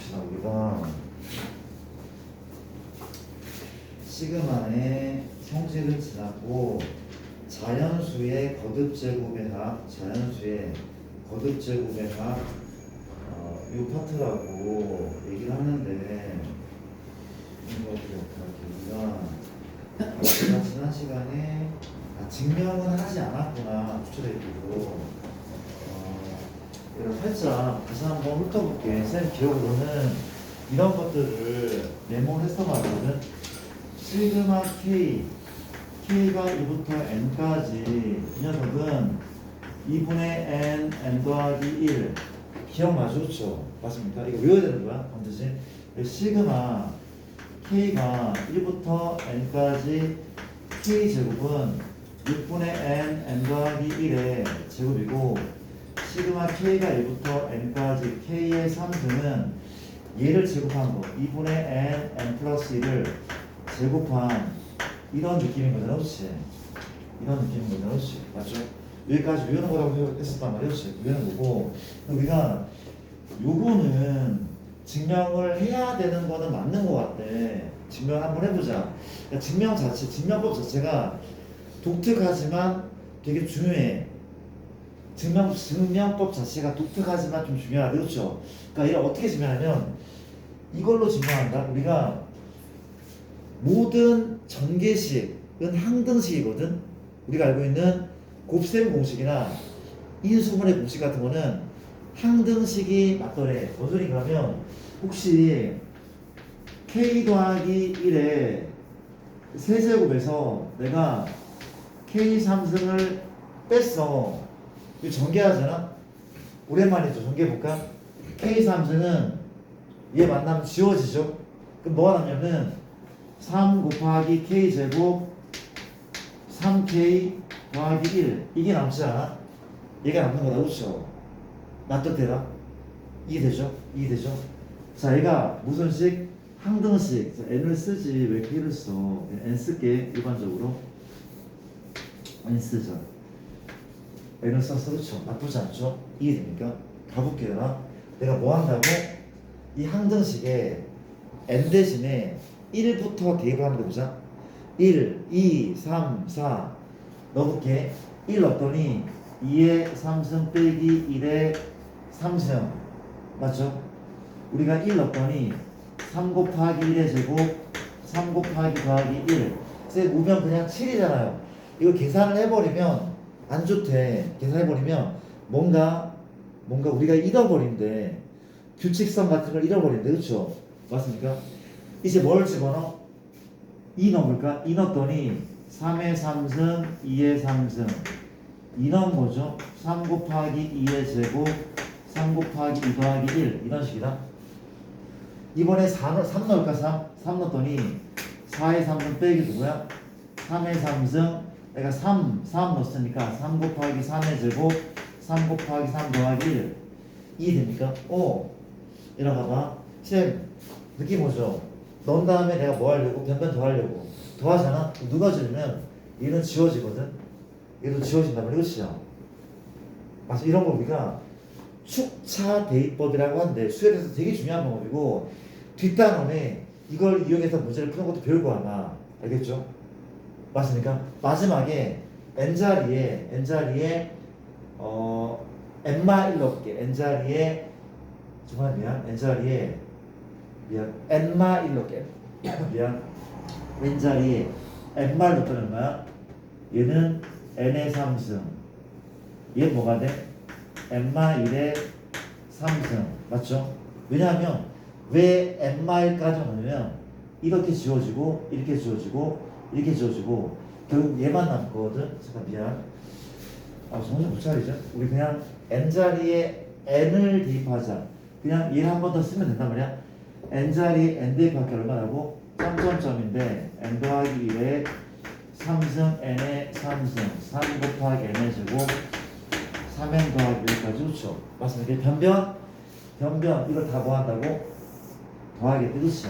자, 우리가 시그마의 형식을 지났고 자연수의 거듭제곱의 합, 자연수의 거듭제곱의 합, 이 파트라고 얘기를 하는데 이거 어떻게 우리가 지난 시간에 증명은 하지 않았구나 추출해주고 이걸 살짝 다시 한번 훑어볼게. 쌤 기억으로는 이런 것들을 메모를 했어 말이거든. 시그마 K, K가 1부터 N까지 이 녀석은 2분의 N, N 더하기 1 기억나죠? 그렇죠? 맞습니까? 이거 외워야 되는 거야 반드시. 시그마 K가 1부터 N까지 K제곱은 6분의 N, N 더하기 1의 제곱이고 시그마 K가 1부터 N까지 K의 3승은 얘를 제곱한 거 2분의 N, N 플러스 1을 제곱한 이런 느낌인 거잖아, 그렇지? 이런 느낌인 거잖아, 그렇지? 맞죠? 여기까지 외우는 거라고 했었단 말이야, 그렇지? 외우는 거고 우리가 요거는 증명을 해야 되는 거는 맞는 거 같아. 증명 한번 해보자. 그러니까 증명 자체, 증명법 자체가 독특하지만 되게 중요해. 증명법 자체가 독특하지만 좀 중요하다, 그렇죠? 그러니까 이걸 어떻게 증명하면 이걸로 증명한다. 우리가 모든 전개식은 항등식이거든. 우리가 알고 있는 곱셈 공식이나 인수분해 공식 같은 거는 항등식이 맞더래. 무슨 소리인가 하면 혹시 k 더하기 1의 세제곱에서 내가 k 3승을 뺐어. 이거 전개하잖아. 오랜만이죠. 전개해볼까? k 3승은 얘 만나면 지워지죠. 그럼 뭐가 남냐면 3 곱하기 k 제곱 3k 더하기 1 이게 남지 않아? 얘가 남는 거다, 그렇죠? 놔뒀대다. 이해되죠? 이해되죠? 자, 얘가 무슨 식? 항등식. 자, n을 쓰지 왜 k를 써? n 쓸게. 일반적으로 n 쓰자. n을 써서 그렇죠? 나쁘지 않죠? 이해됩니까? 가볼게요. 내가 뭐 한다고? 이 항등식에 n 대신에 1부터 대입을 하면 되보자. 1, 2, 3, 4 넣어볼게. 1 넣었더니 2의 3승 빼기 1의 3승 맞죠? 우리가 1 넣었더니 3 곱하기 1의 제곱 3 곱하기 더하기 1 쌤 우면 그냥 7이잖아요. 이거 계산을 해버리면 안 좋대. 계산해버리면 뭔가 우리가 잃어버린대. 규칙성 같은 걸 잃어버린대. 그렇죠? 맞습니까? 이제 뭘 집어넣어? 2 넣어볼까? 2 넣었더니 3의 3승 2의 3승 2 넣은 거죠? 3 곱하기 2의 제곱 3 곱하기 2 더하기 1 이런 식이다. 이번에 3 넣을까? 3 넣었더니 4의 3승 빼기 누구야? 3의 3승 내가 3 넣었으니까 3 곱하기 3의 제곱 3 곱하기 3 더하기 1 이해됩니까? 이러다가 쌤 느낌 오죠? 넣은 다음에 내가 뭐 하려고? 변변 더 하려고 더하잖아? 누가 지으면 얘는 지워지거든? 얘도 지워진단 말이야. 그렇죠? 맞아. 이런 거 우리가 축차 대입법이라고 하는데 수열에서 되게 중요한 방법이고 뒷단원에 이걸 이용해서 문제를 푸는 것도 배울 거 아마 알겠죠? 맞습니까? 마지막에 n자리에 n마 1 넣을게. n자리에 정말 미안. n자리에 미안. n마 1 넣을게. 미안. n자리에 n마 1 넣었다는 거야. 얘는 n의 3승. 얘 뭐가 돼? n마 1의 3승. 맞죠? 왜냐하면 왜 n마 1까지 넣으면 이렇게 지워지고 이렇게 지워지고 이렇게 지워지고 결국 얘만 남거든. 잠깐 미안. 정신 못 차리죠? 우리 그냥 n자리에 n을 대입하자. 그냥 얘를 한 번 더 쓰면 된단 말이야. n자리에 n 대입할게 얼마라고? 점점점인데 n 더하기 1에 3승 n의 3승 3 곱하기 n의 제곱 3n 더하기 1까지 그렇죠? 맞습니까? 변변 이걸 다 뭐 한다고? 더하겠다. 그렇죠?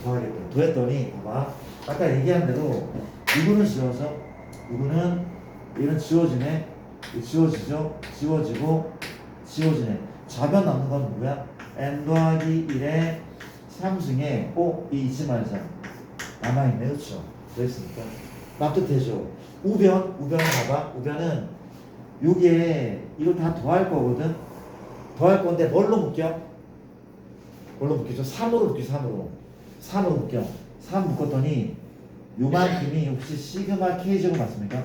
더하겠다. 더했더니 봐봐. 아까 얘기한 대로 이거는 지워져. 이거는 얘는 지워지네. 지워지죠? 지워지고 지워지네. 좌변 남는 건 누구야? n 더하기 1의 3승에 이 잊지 말자. 남아있네. 그렇죠? 그랬으니까 납득되죠? 우변 봐봐. 우변은 요게 이걸 다 더할 거거든. 더할 건데 뭘로 묶여? 뭘로 묶이죠? 3으로 묶여. 3으로 묶여. 3 묶었더니 요만큼이 혹시 시그마 K제곱 맞습니까?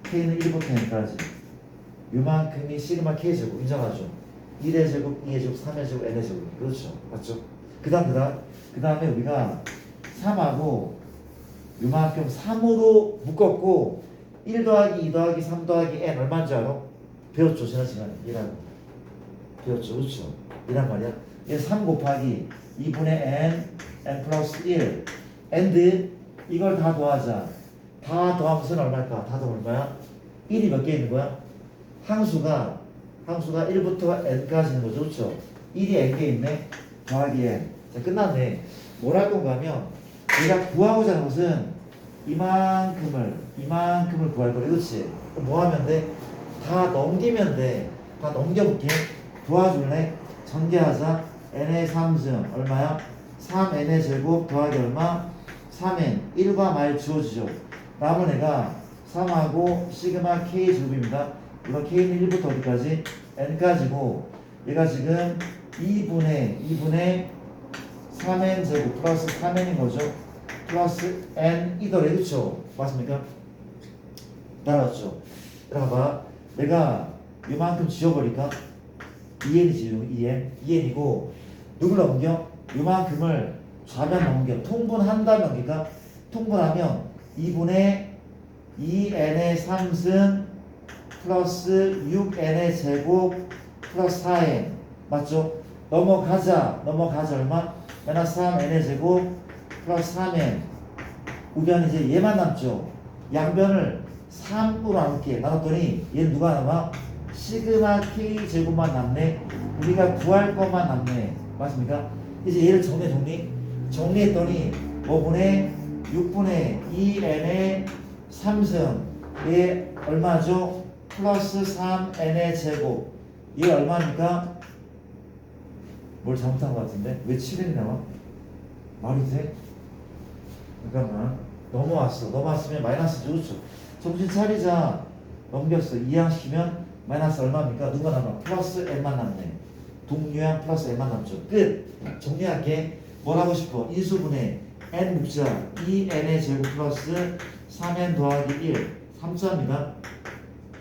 K는 1부터 n까지 요만큼이 시그마 K제곱 인정하죠? 1의 제곱, 2의 제곱, 3의 제곱, n의 제곱. 그렇죠? 맞죠? 그 다음에 우리가 3하고 요만큼 3으로 묶었고 1 더하기 2 더하기 3 더하기 n 얼마인 줄 알아? 배웠죠? 지난 시간에 1하고 배웠죠? 그렇죠? 이란 말이야. 얘 3 곱하기 2분의 n 플러스 1 and 이걸 다 더하자. 다 더하면서는 얼마일까? 다 더하면 얼마야? 1이 몇 개 있는 거야? 항수가 1부터 n까지 있는 거죠. 그렇죠? 1이 n개 있네. 더하기 n. 자, 끝났네. 뭘 할 건가 하면 우리가 구하고자 하는 것은 이만큼을 구할 거래. 그렇지? 뭐 하면 돼? 다 넘기면 돼. 다 넘겨볼게. 도와줄래? 전개하자. n의 3승 얼마야? 3n의 제곱 더하기 얼마? 3n 1과 말 지워지죠. 남은 애가 3하고 시그마 k 제곱입니다. 이거 k는 1부터 어디까지? n까지고 얘가 지금 2분의 3n 제곱 플러스 3n인 거죠. 플러스 n 이더래. 그쵸? 맞습니까? 따라왔죠? 따라봐. 내가 이만큼 지워버릴까? 2n이지. 2n이고 누굴 넘겨? 이만큼을 좌변 넘겨. 통분한다면 넘길까? 통분하면 2분의 2n의 3승 플러스 6n의 제곱 플러스 4n 맞죠? 넘어가자 얼마? 마이너스 3n의 제곱 플러스 3n 우변 이제 얘만 남죠? 양변을 3으로 나눴더니 얘는 누가 남아? 시그마 k 제곱만 남네. 우리가 구할 것만 남네. 맞습니까? 이제 얘를 정리했더니 5분의 6분의 2n의 3승 얘 얼마죠? 플러스 3n의 제곱 얘 얼마입니까? 뭘 잘못한 것 같은데? 왜 7n이 나와? 말이 돼? 잠깐만 넘어왔으면 마이너스죠. 그렇죠? 정신 차리자. 넘겼어. 이항시키면 마이너스 얼마입니까? 누가 남아? 플러스 n만 남네. 동류항 플러스 n만 남죠. 끝. 정리할게. 뭘 하고 싶어? 인수분해 n 묵자 2n의 제곱 플러스 3n 더하기 1 3자입니다.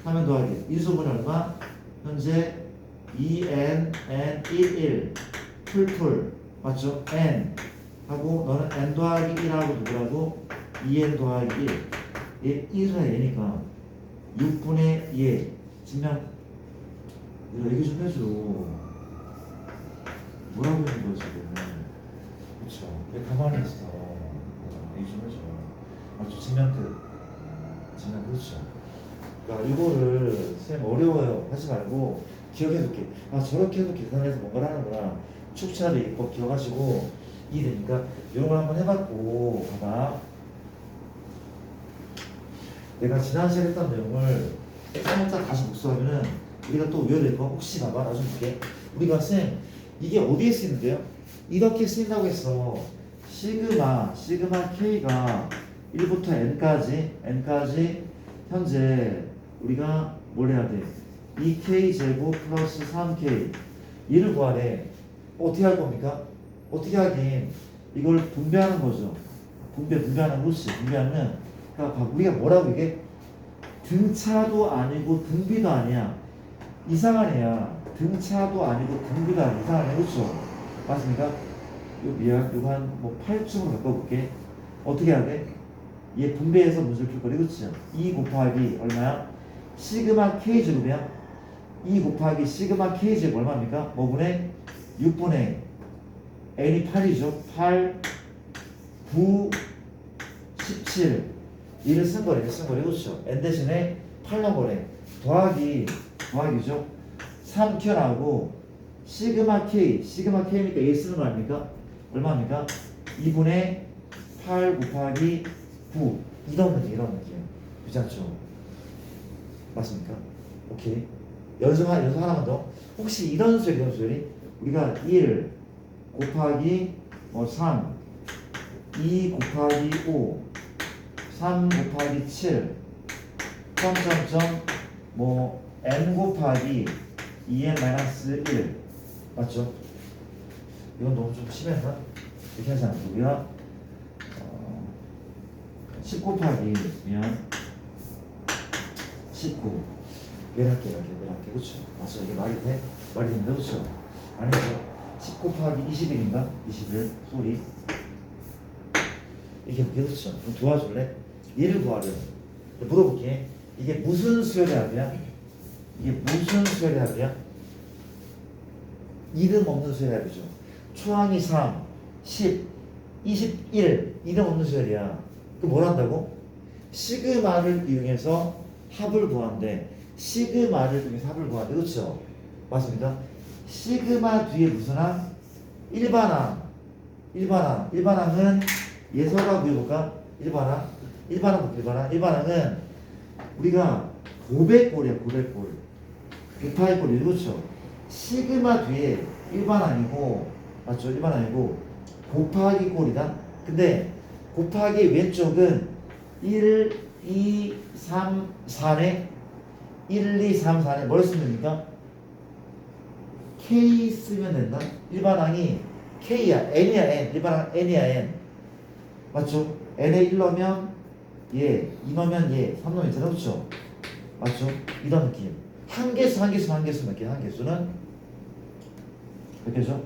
3n 더하기 1 인수분해 얼마? 현재 2n n 1 풀 맞죠? n 하고 너는 n 더하기 1하고 누구라고? 2n 더하기 1 얘 1은 얘니까 6분의 2 증명 이거 얘기 좀 해줘. 뭐라고 했는 거야 지금? 그쵸? 왜 가만히 있어? 얘기 좀 해줘. 맞죠? 증명 그렇죠? 그러니까 이거를 쌤 어려워요 하지 말고 기억해둘게. 아 저렇게 해도 계산해서 뭔가를 하는구나. 축차를 이거 기억하시고 이해되니까 이런 걸 한번 해봤고 봐봐. 내가 지난 시간에 했던 내용을 살짝 다시 복수하면은 우리가 또 외워야 될 거 혹시 봐봐. 나 좀 볼게. 우리가 쌤 이게 어디에 쓰이는데요? 이렇게 쓰인다고 했어. 시그마 K가 1부터 n까지 현재 우리가 뭘 해야 돼? 2K 제곱 플러스 3K 얘를 구하래. 어떻게 할 겁니까? 어떻게 하긴 이걸 분배하는 거죠. 분배하는 거지. 분배하면 그러니까 우리가 뭐라고 이게 등차도 아니고 등비도 아니야. 이상한 애야. 등차도 아니고 등비도 아니야. 이상한 애. 그렇죠? 맞습니까? 요거 한 8쯤으로 바꿔볼게. 어떻게 해야 돼? 얘 분배해서 문제를 풀 거래. 그렇지? 2 곱하기 얼마야? 시그마 K 제곱이야. 2 곱하기 시그마 K 제곱 얼마입니까? 5분의 6분의 n이 8이죠. 8 9 17 1을 쓴 거래. 그렇죠? n 대신에 8 넣은 거래. 더하기죠. 3 튀어나오고 시그마 K니까 A 쓰는 거 아닙니까? 얼마입니까? 2분의 8 곱하기 9 이런 느낌. 그렇지 않죠? 맞습니까? 오케이. 연습 하나만 더. 혹시 이런 수열이 우리가 1 곱하기 3, 2 곱하기 5, 3 곱하기 7, 점점점 n 곱하기 2n-1 맞죠? 이건 너무 좀 심했나? 이렇게 하지 않고 우리가 10 곱하기 면 19 내려갈게 그렇죠? 맞죠? 이게 말이 돼? 말이 된다 그렇죠? 아니죠? 10 곱하기 21인가? 21 소리 이게 그렇죠? 그럼 도와줄래? 얘를 구하려 물어볼게. 이게 무슨 수열의 합이야? 이게 무슨 수열의 합이야? 이름 없는 수열의 합이죠. 초항이 3, 10, 21 이름 없는 수열이야. 그 뭘 한다고? 시그마를 이용해서 합을 구한대. 시그마를 이용해서 합을 구한대. 그렇죠? 맞습니다. 시그마 뒤에 무슨 항? 일반항. 일반항은 예서가 구해볼까? 일반항은 우리가 고백골이야. 곱하기 꼴이 그렇죠? 시그마 뒤에 일반항이고 맞죠? 일반항이고 곱하기 꼴이다. 근데 곱하기 왼쪽은 1, 2, 3, 4네. 1, 2, 3, 4네. 뭘 쓰면 됩니까? K 쓰면 된다. 일반항이 K야. N이야 N. 일반항 N이야 N. 맞죠? N에 1 넣으면 얘, 2 넣으면 얘, 3 넣으면 있잖아. 그렇죠? 맞죠? 이런 느낌. 한 개수 몇 개? 한 개수는 몇 개죠?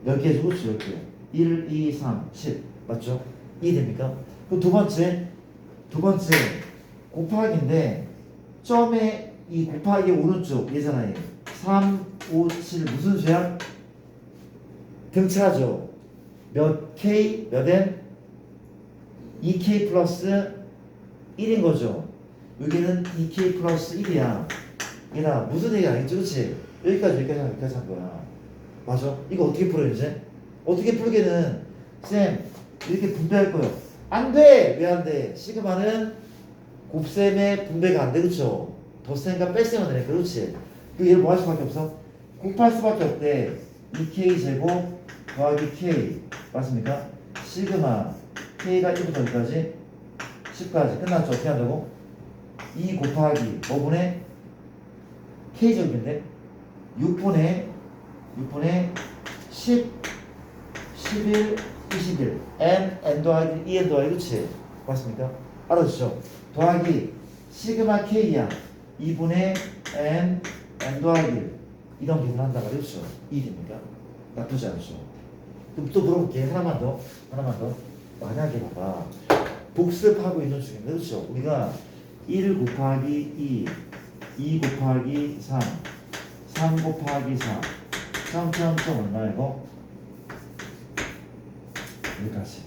10개죠? 그렇죠? 10개. 1, 2, 3, 10. 맞죠? 이해됩니까? 그럼 두 번째 곱하기인데 점에 이 곱하기 오른쪽 예잖아요. 3, 5, 7 무슨 수야? 등차죠. 몇 K, 몇 N? 2K 플러스 1인 거죠. 여기는 2K 플러스 1이야. 얘나 무슨 얘기 아니지? 그렇지? 여기까지 한 거야. 맞아? 이거 어떻게 풀어 이제? 어떻게 풀게는 쌤 이렇게 분배할 거예요. 안 돼! 왜 안 돼? 시그마는 곱셈의 분배가 안 돼. 그쵸? 덧셈과 뺄셈은 되니까. 그렇지? 그 얘를 뭐 할 수밖에 없어? 곱할 수밖에 없대. 2K 제곱 더하기 K 맞습니까? 시그마 K가 1부터 여기까지 10까지 끝났죠? 어떻게 한다고? 2 곱하기 5분의 K 제곱인데 6분의 10 11 21 n 더하기 2n 더하기 그치? 맞습니까? 알아주죠? 더하기 시그마 K야 2분의 n 더하기 1 이런 기분을 한다 말이죠. 이해됩니까? 나쁘지 않죠? 그럼 또 물어볼게. 하나만 더 만약에 봐봐 복습하고 있는 중인데 그렇죠? 우리가 1 곱하기 2 곱하기 3 곱하기 4 점점점 얼마 이거? 여기까지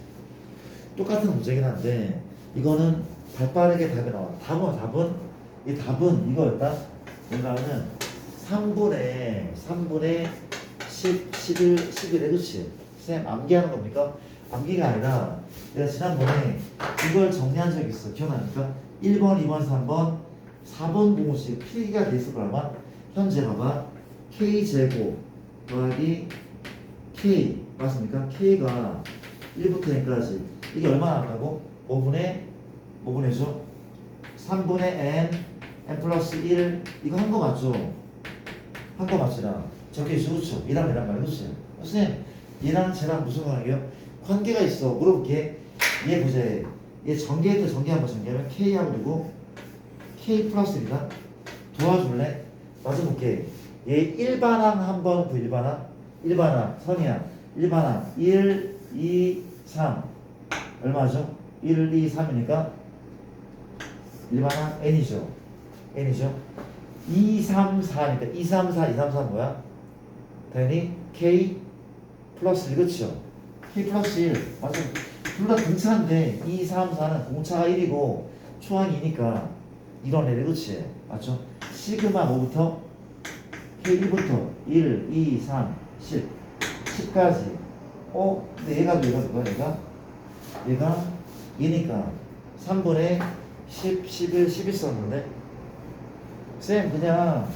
똑같은 문제긴 한데 이거는 발빠르게 답이 나와. 답은 이거였다. 뭔가는 3분의 10, 11, 11에 그렇지? 쌤 암기하는 겁니까? 암기가 아니라 내가 지난번에 이걸 정리한 적이 있어. 기억나니까 1번, 2번, 3번, 4번 공식 필기가 돼 있을 거라만 현재 봐봐 K제곱 더하기 K 맞습니까? K가 1부터 n까지 이게 얼마 나왔다고? 5분의 3분의 n 플러스 1 이거 한 거 맞죠? 한 거 맞지나? 적혀있어 그렇죠? 얘랑 말 그렇지? 선생님 얘랑 쟤랑 무슨 관계요? 관계가 있어. 물어볼게. 얘 보자. 얘 전개했던 전개 한번 전개하면 K하고 누구? K 플러스 1이다. 도와줄래? 맞아볼게. 얘 일반항 한번 그 일반항 선이야. 일반항 1, 2, 3 얼마죠? 1, 2, 3이니까 일반항 N이죠. 2, 3, 4니까 2, 3, 4, 2, 3, 4 뭐야? 당연히 K 플러스 1 그렇죠? K 플러스 1 맞아. 둘 다 등차인데 2, 3, 4는 공차가 1이고 초항이 2니까 이런 애들 그렇지? 맞죠? 시그마 뭐부터? K1부터 1, 2, 3, 10 10까지 근데 얘가 누가? 얘가 2니까 3분의 10, 11, 11 썼는데 쌤 그냥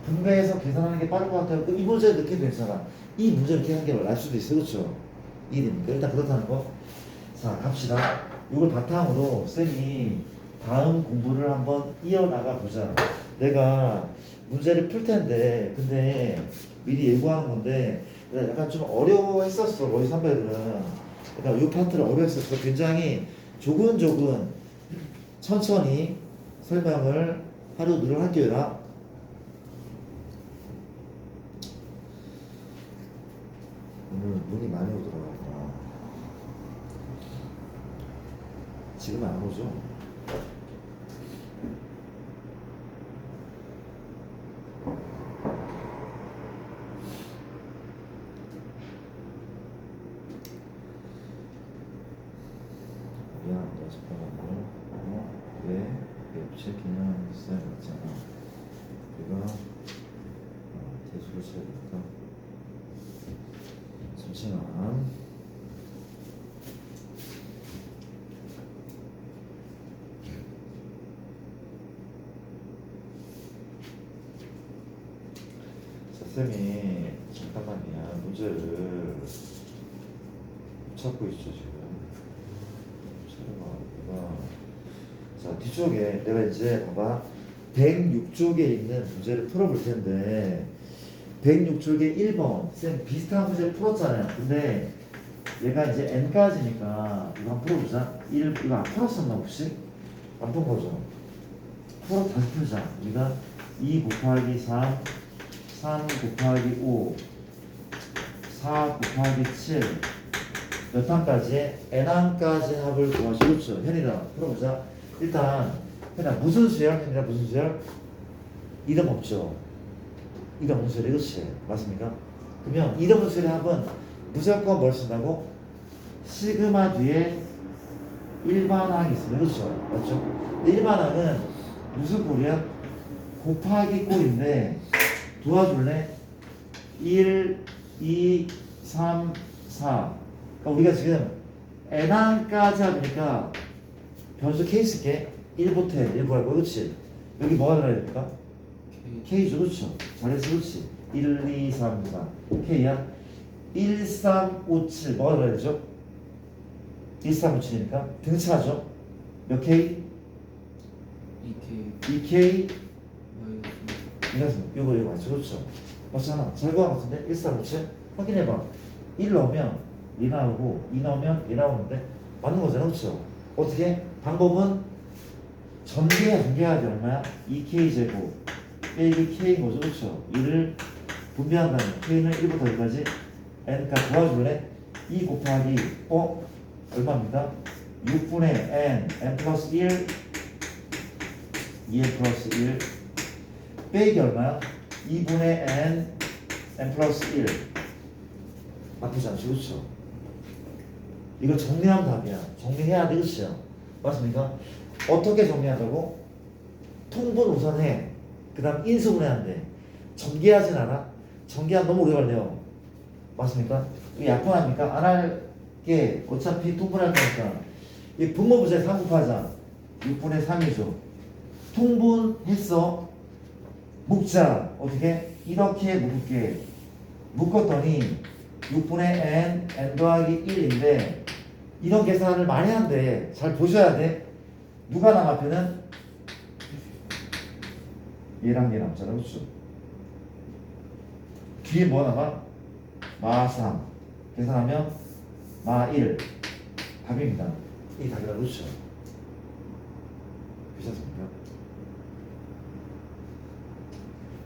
분배해서 계산하는 게 빠를 것 같아요. 이 문제 넣게 괜찮아. 이 문제 이렇게 하는 게 날 수도 있어, 그렇죠? 일이니까 일단 그렇다는 거. 자, 갑시다. 이걸 바탕으로 쌤이 다음 공부를 한번 이어나가 보자. 내가 문제를 풀 텐데, 근데 미리 예고하는 건데, 약간 좀 어려워했었어, 머리 선배들은. 그러니까 이 파트를 어려워했었어. 굉장히 조근조근 천천히 설명을 하루 늘을 할게요. 오늘 눈이 많이 오더라고요. 지금은 안 오죠? 미안합니다. 잠깐만요. 왜 웹체 기능 쌤 있잖아. 우리가 대수를 쳐야 되니까 잠시만. 쌤이 잠깐만요. 문제를 찾고 있죠 지금. 자, 뒤쪽에 내가 이제 봐봐 106쪽에 있는 문제를 풀어볼 텐데 106쪽에 1번 쌤 비슷한 문제를 풀었잖아요. 근데 얘가 이제 n까지니까 이거 한번 풀어보자. 이거 안 풀었었나 혹시? 안 푼 거죠? 다시 풀자. 우리가 2 곱하기 3 3 곱하기 5 4 곱하기 7 몇 항까지? n항까지 합을 구하시고 그렇죠. 현이다. 풀어보자. 일단 현아 무슨 수열? 현이다 무슨 수열? 이름 없죠. 이름 없는 수열이 그렇지. 맞습니까? 그러면 이름 없는 수열의 합은 무조건 뭘 쓴다고? 시그마 뒤에 일반항이 있으면 그렇죠. 맞죠? 일반항은 무슨 꼴이야? 곱하기 꼴인데 도와줄래? 1, 2, 3, 4 그러니까 우리가 지금 n항까지 하니까 변수 k 쓸게 1부터 1부 할 거야. 그렇지? 여기 뭐가 들어야 됩니까? k죠. 그렇죠? 잘했어. 그렇지? 1, 2, 3, 4 k야 1, 3, 5, 7 뭐가 들어야 되죠? 1, 3, 5, 7이니까 등차죠? 몇 k? 2k 이거 맞죠? 그렇죠? 맞잖아. 잘 구한 것 같은데? 1, 3, 5, 7 확인해봐. 1 넣으면 2 나오고 2 넣으면 2 나오는데 맞는 거잖아. 그렇죠? 어떻게? 방법은 전개해야 돼. 얼마야? 2k 제곱 빼기 k인 거죠. 그렇죠? 2를 분배한다면 k는 1부터 2까지 n까지 도와줄래? 2 곱하기 얼마입니까? 6분의 n 플러스 1 2n 플러스 1 빼기 얼마야? 2분의 n 플러스 1 나쁘지 않죠. 그렇죠? 이거 정리하면 답이야. 정리해야 돼. 그렇죠? 맞습니까? 어떻게 정리한다고? 통분 우선해. 그 다음 인수분해한대. 전개하진 않아? 전개하면 너무 오래 걸려요. 맞습니까? 이거 약분합니까? 안 할게. 어차피 통분할 거니까. 이 분모부재 3 곱하자. 6분의 3이죠. 통분했어. 묶자. 어떻게? 이렇게 묶을게. 묶었더니 6분의 n 더하기 1인데 이런 계산을 많이 한대. 잘 보셔야 돼. 누가 남 앞에는? 얘랑 얘 남잖아. 그렇죠? 뒤에 뭐 남아? 마 3 계산하면 마 1 답입니다. 이 답이라. 그렇죠? 괜찮습니까?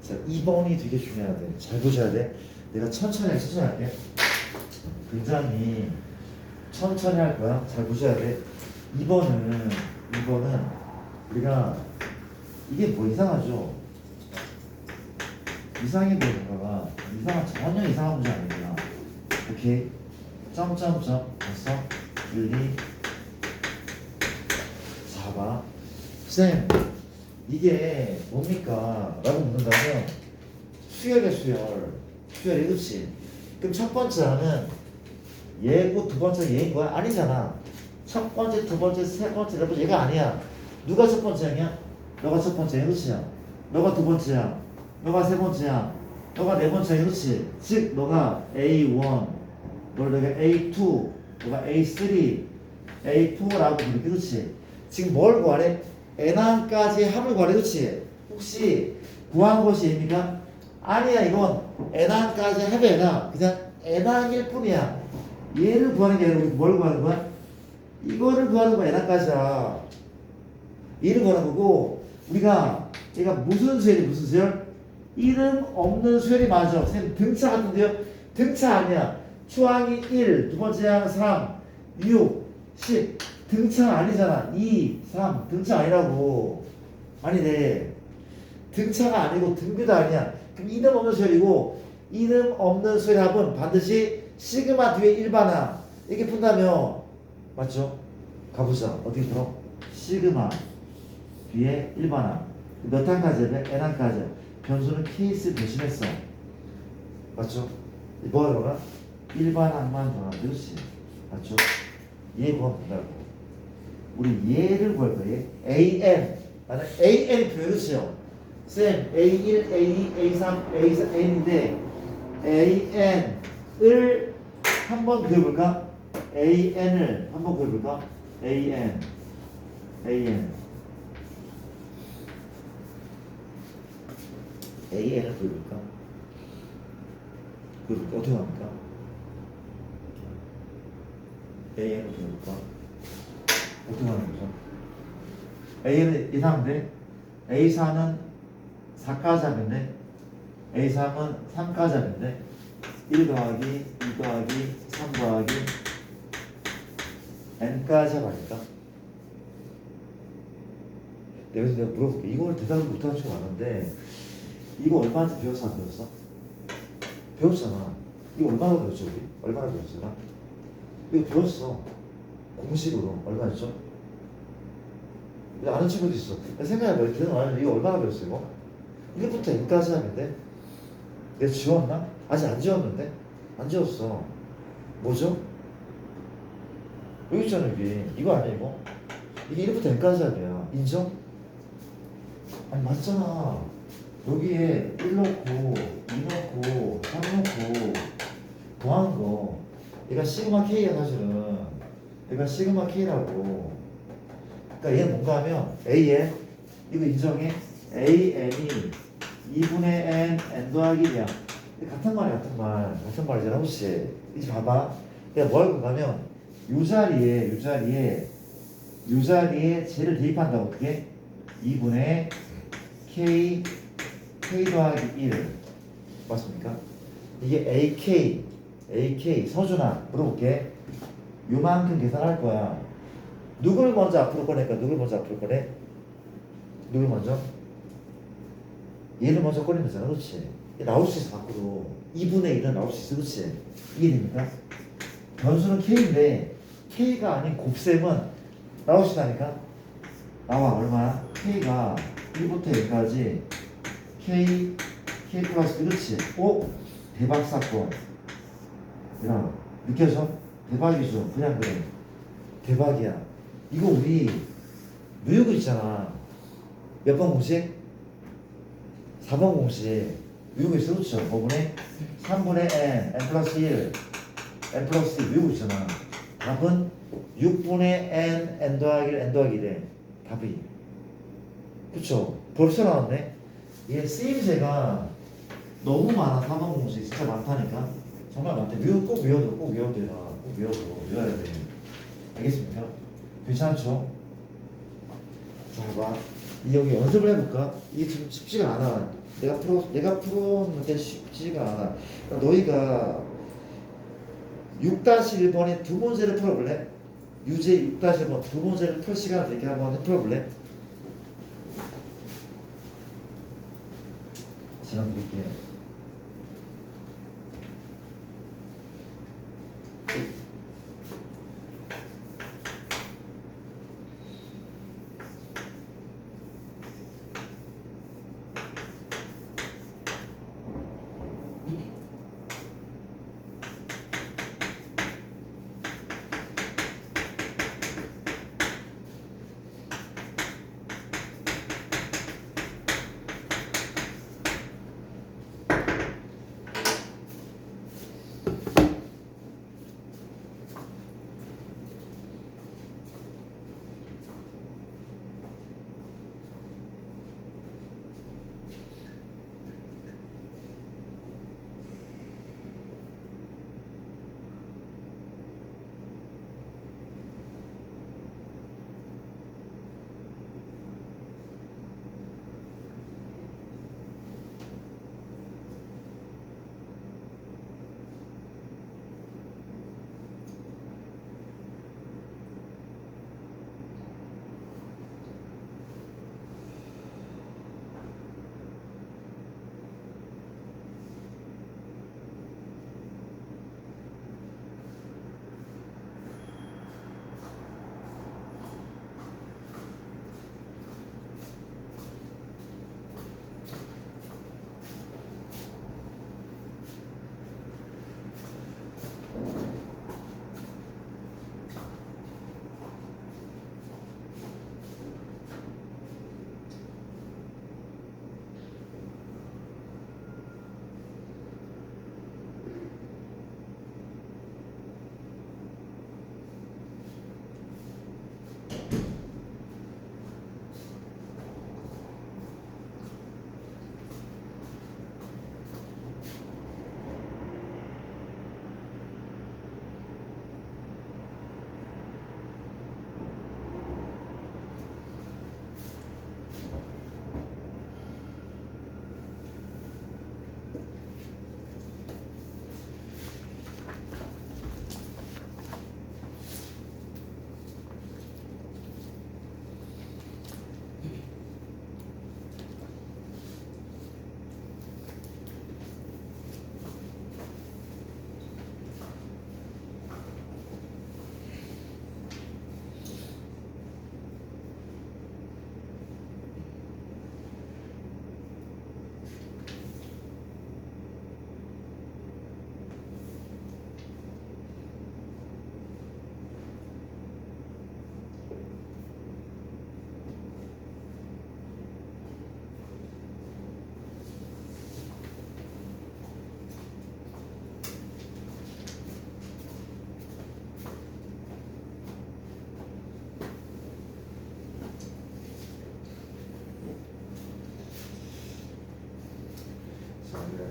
자, 2번이 되게 중요하대. 잘 보셔야 돼. 내가 천천히 할게. 굉장히 천천히 할 거야. 잘 보셔야 돼. 2번은 우리가 이게 뭐 이상하죠? 이상해 보이는가가 전혀 이상한 문제 아니구나. 오케이. 점점점 됐어? 1, 2 4봐. 쌤 이게 뭡니까? 라고 묻는다면 수열이야. 수열이 그렇지? 그럼 첫 번째 하는 얘고 두 번째 얘인 거야? 아니잖아. 첫 번째, 두 번째, 세 번째, 네 번째 얘가 아니야. 누가 첫 번째냐? 너가 첫 번째야. 그렇지야? 너가 두 번째야. 너가 세 번째야. 너가 네 번째야. 그렇지? 즉 너가 A1, 너가 A2, 너가 A3, A4라고 부르게. 그렇지? 지금 뭘 구하래? N1까지 합을 구하래. 그렇지? 혹시 구한 것이 A입니까? 아니야. 이건 N1까지 합이 아니라 그냥 N1일 뿐이야. 얘를 구하는 게 아니라 우리 뭘 구하는 거야? 이거를 구하는 거야. N1까지야. 얘를 구하는 거고 우리가 얘가 무슨 수열이 무슨 수열? 이름 없는 수열이 맞아. 선생님 등차 같은데요? 등차 아니야. 추항이 1, 두 번째 항 3, 6, 10. 등차 아니잖아. 2, 3. 등차 아니라고. 아니네. 등차가 아니고 등비도 아니야. 그럼 이름 없는 수열이고 이름 없는 수열의 합은 반드시 시그마 뒤에 일반항. 이렇게 푼다면 맞죠? 가보자. 어떻게 풀어? 시그마 뒤에 일반항. 몇 항까지 해? N항까지. 변수는 케이스 대신했어. 맞죠? 뭐가 들어가? 일반항만 들어가. 그렇지. 맞죠? 얘 구하면 된다고. 우리 얘를 구할 거예요. AN. 나는 AN이 표현이죠. 쌤, A1, A2, A3, A4, N인데 AN을 한번 그려볼까? AN을 한번 그려볼까? AN. AN을 그려볼까? 그려볼까? 어떻게 합니까? AN을 그려볼까? 어떻게 하는 거죠? A는 이상인데 A4는 4가잡인데 A3은 3가잡인데 1 더하기 2 더하기 3 더하기 N까지 하니까 내가 물어볼게. 이걸 대답을 못하는 친구가 많은데 이거 얼마나 배웠어 안 배웠어? 배웠잖아. 이거 얼마나 배웠죠 우리? 얼마나 배웠잖아? 이거 배웠어. 공식으로 얼마였죠? 아는 친구도 있어. 생각해봐. 걔는 이거 얼마나 배웠어 이거? 1부터 N까지 하는데 내가 지웠나? 아직 안 지웠는데? 안 지웠어. 뭐죠? 여기 있잖아 여기. 이거 아니야 이거? 이게 1부터 N까지 하기야. 인정? 아니 맞잖아. 여기에 1 넣고 2 넣고 3 넣고 더한 거 얘가 시그마 K야 사실은. 얘가 시그마 K라고. 그러니까 얘는 뭔가 하면 AN 이거 인정해? AN이 2분의 N, N 더하기 1이야. 같은 말이야 같은 말이잖아. 혹시 이제 봐봐. 내가 뭘 건가면 요 자리에 쟤를 대입한다고. 어떻게? 2분의 K 더하기 1 맞습니까? 이게 AK 서준아 물어볼게. 요만큼 계산할 거야. 누굴 먼저 앞으로 꺼낼까? 누굴 먼저 앞으로 꺼내? 누굴 먼저? 얘를 먼저 꺼내면 되잖아. 그렇지? 나올 수 있어 밖으로. 2분의 1은 나올 수 있어. 그렇지? 이해됩니까? 변수는 K인데 K가 아닌 곱셈은 나올 수 있다니까? 나와. 얼마나? K가 1부터 1까지 K 플러스. 그렇지? 오? 대박 사건. 야 느껴져? 대박이죠. 그냥 그래. 대박이야. 이거 우리 묘역을 있잖아. 몇 번 공식? 4번 공식. 묘역이 있어. 그렇죠? 5분의 3분의 N 플러스 1 N 플러스 2 묘역이 있잖아. 답은 6분의 N 더하기 1 N 더하기 1에 답이. 그쵸? 벌써 나왔네. 이게 쓰임새가 너무 많아. 4번 공식 진짜 많다니까. 정말 많대. 묘역 꼭 외워둬. 꼭 외워둬. 꼭 외워야 돼. 알겠습니까? 괜찮죠? 자, 봐봐. 여기 연습을 해볼까? 이게 좀 쉽지가 않아. 내가 풀었는데 쉽지가 않아. 그러니까 너희가 6-1번의 두 문제를 풀어볼래? 유제 6-1번 두 문제를 풀 시간을 이렇게 한번 풀어볼래? 시간 드릴게요.